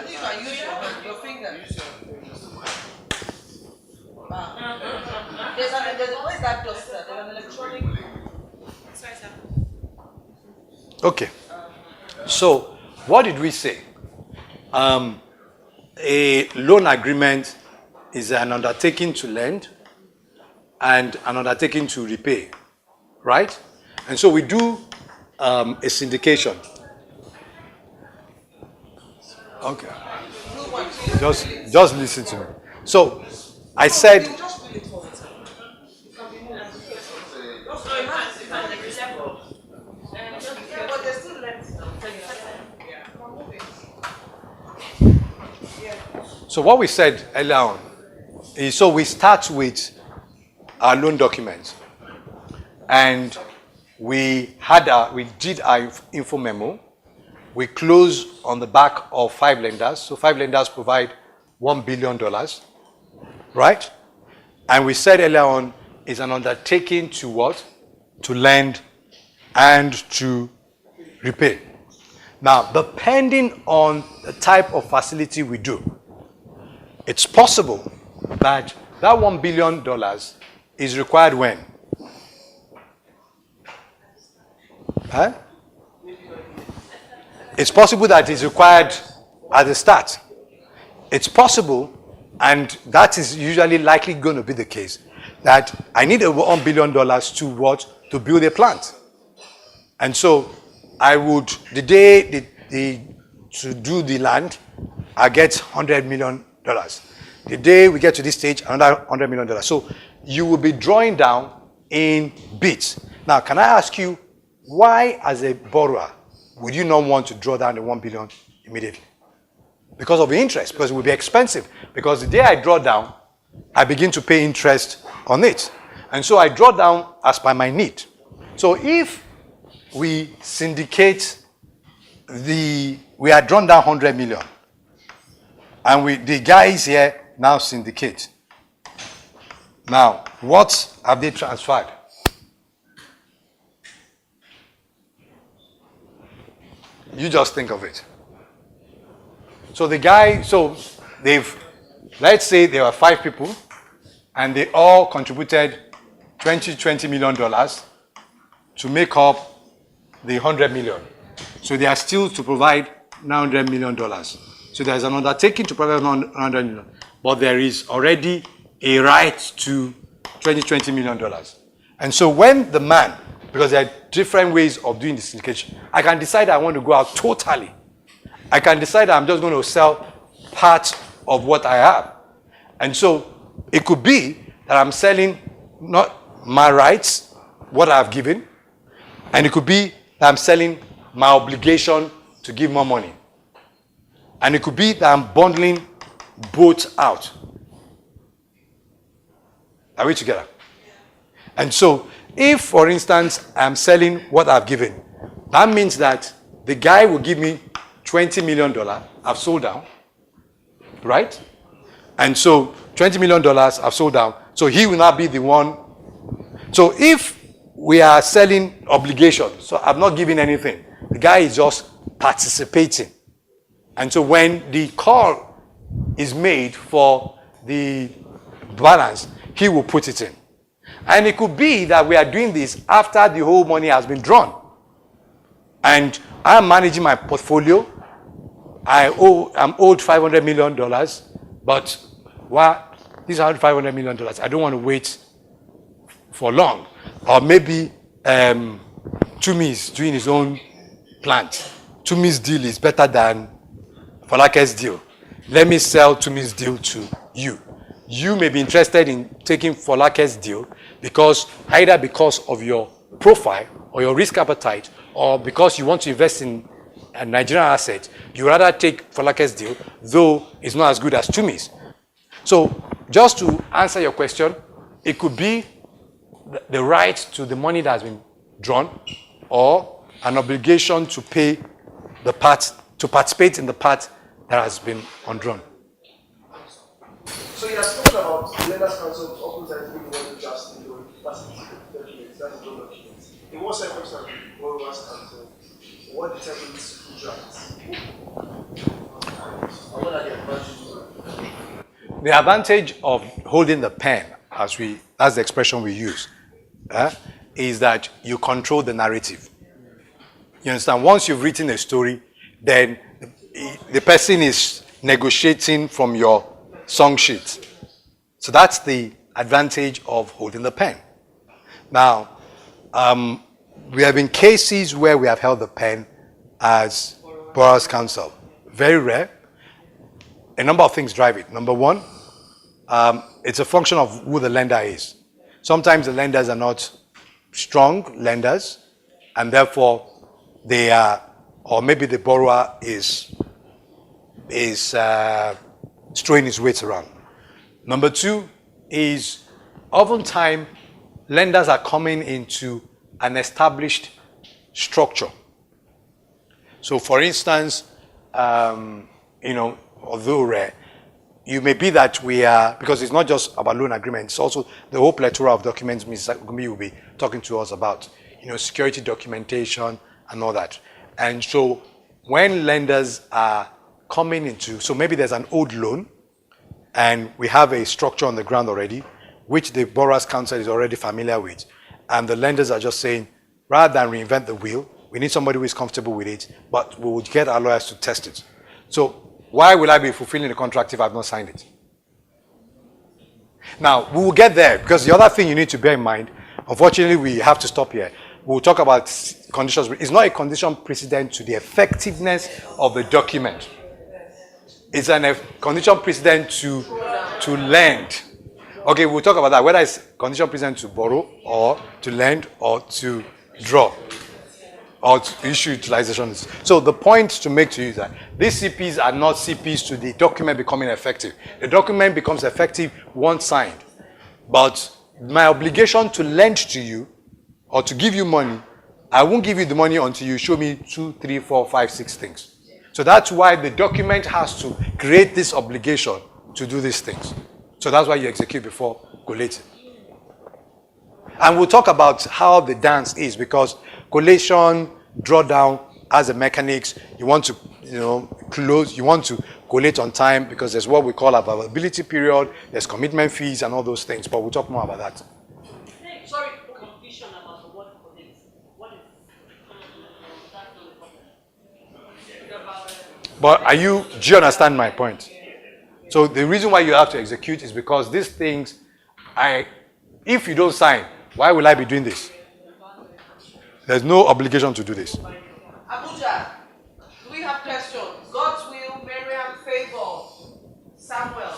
think you can use your finger. There's a place that does that. There's an electronic. Okay, so what did we say? A loan agreement is an undertaking to lend and an undertaking to repay, right? And so we do a syndication. Okay, just listen to me. So I said, Just fill it for me. Yeah, but there's still left. so what we said earlier on is, so we start with our loan documents, and we did our info memo. We close on the back of 5 lenders. So 5 lenders provide $1 billion, right? And we said earlier on, is an undertaking to what? To lend and to repay. Now, depending on the type of facility we do, it's possible that $1 billion is required when? Huh? It's possible that it's required at the start. It's possible, and that is usually likely going to be the case, that I need $1 billion to what? To build a plant. And so I would, the day to do the land, I get $100 million. The day we get to this stage, another $100 million. So you will be drawing down in bits. Now, can I ask you, why as a borrower would you not want to draw down the $1 billion immediately? Because of the interest, because it will be expensive. Because the day I draw down, I begin to pay interest on it. And so I draw down as per my need. So if we syndicate we are drawn down 100 million, and the guys here now syndicate. Now, what have they transferred? You just think of it. So let's say there were 5 people, and they all contributed $20 million to make up the 100 million. So they are still to provide $900 million. So there's an undertaking to provide $100 million. But there is already a right to $20 million. And so when the man, because there are different ways of doing the syndication, I can decide I want to go out totally. I can decide I'm just going to sell part of what I have. And so it could be that I'm selling not my rights, what I've given, and it could be that I'm selling my obligation to give more money. And it could be that I'm bundling both out. Are we together? And so, if, for instance, I'm selling what I've given, that means that the guy will give me $20 million. I've sold down. Right? And so, $20 million I've sold down. So, he will not be the one. So, if we are selling obligations, so I've not given anything, the guy is just participating. And so, when the call is made for the balance, he will put it in. And it could be that we are doing this after the whole money has been drawn. And I'm managing my portfolio. I'm owed $500 million, but these are $500 million. I don't want to wait for long. Or maybe Tumi is doing his own plant. Tumi's deal is better than Falake's deal. Let me sell Tumi's deal to you. You may be interested in taking Falake's deal either because of your profile or your risk appetite, or because you want to invest in a Nigerian asset. You rather take Falake's deal, though it's not as good as Tumi's. So, just to answer your question, it could be the right to the money that has been drawn, or an obligation to pay the part, to participate in the part that has been undrawn. So you have spoken about the Lenders Council oftentimes being more than just the facility documents, that's the documents. In what circumstance the Borrowers Council, what determines who's right? And what are the advantages of it? The advantage of holding the pen, that's the expression we use, is that you control the narrative. You understand? Once you've written a story, then the person is negotiating from your song sheet. So that's the advantage of holding the pen. Now, we have been cases where we have held the pen as Borrowers Council. Very rare. A number of things drive it. Number one, it's a function of who the lender is. Sometimes the lenders are not strong lenders, and therefore they are, or maybe the borrower is throwing his weight around. Number two is oftentimes lenders are coming into an established structure. So for instance, although rare, you may be that we are, because it's not just about loan agreements, it's also the whole plethora of documents Ms. Gumi will be talking to us about, security documentation and all that. And so when lenders are coming into, so maybe there's an old loan and we have a structure on the ground already, which the Borrowers Council is already familiar with. And the lenders are just saying, rather than reinvent the wheel, we need somebody who is comfortable with it, but we would get our lawyers to test it. So why will I be fulfilling the contract if I've not signed it? Now, we will get there, because the other thing you need to bear in mind, unfortunately we have to stop here. We'll talk about conditions. It's not a condition precedent to the effectiveness of the document. It's a condition precedent to lend. Okay, we'll talk about that, whether it's condition precedent to borrow or to lend or to draw or to issue utilization. So the point to make to you is that these CPs are not CPs to the document becoming effective. The document becomes effective once signed. But my obligation to lend to you or to give you money, I won't give you the money until you show me 2, 3, 4, 5, 6 things. So that's why the document has to create this obligation to do these things. So that's why you execute before collating. And we'll talk about how the dance is, because collation, drawdown has a mechanics. You want to, close, you want to collate on time because there's what we call availability period, there's commitment fees and all those things, but we'll talk more about that. Sorry, confusion about the word collate. What is that's not the problem. But do you understand my point? So the reason why you have to execute is because these things, if you don't sign, Why will I be doing this? There's no obligation to do this. Abuja, do we have questions? God's will, Miriam, favor, Samuel,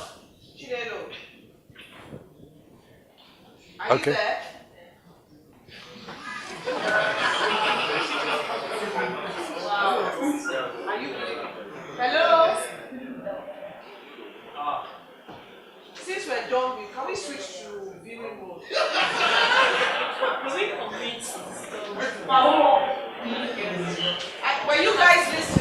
Chinelo. Are Okay. you there? Wow. Are you Hello? Since we're done with, can we switch to viewing mode? Can we commit? Were you guys listening?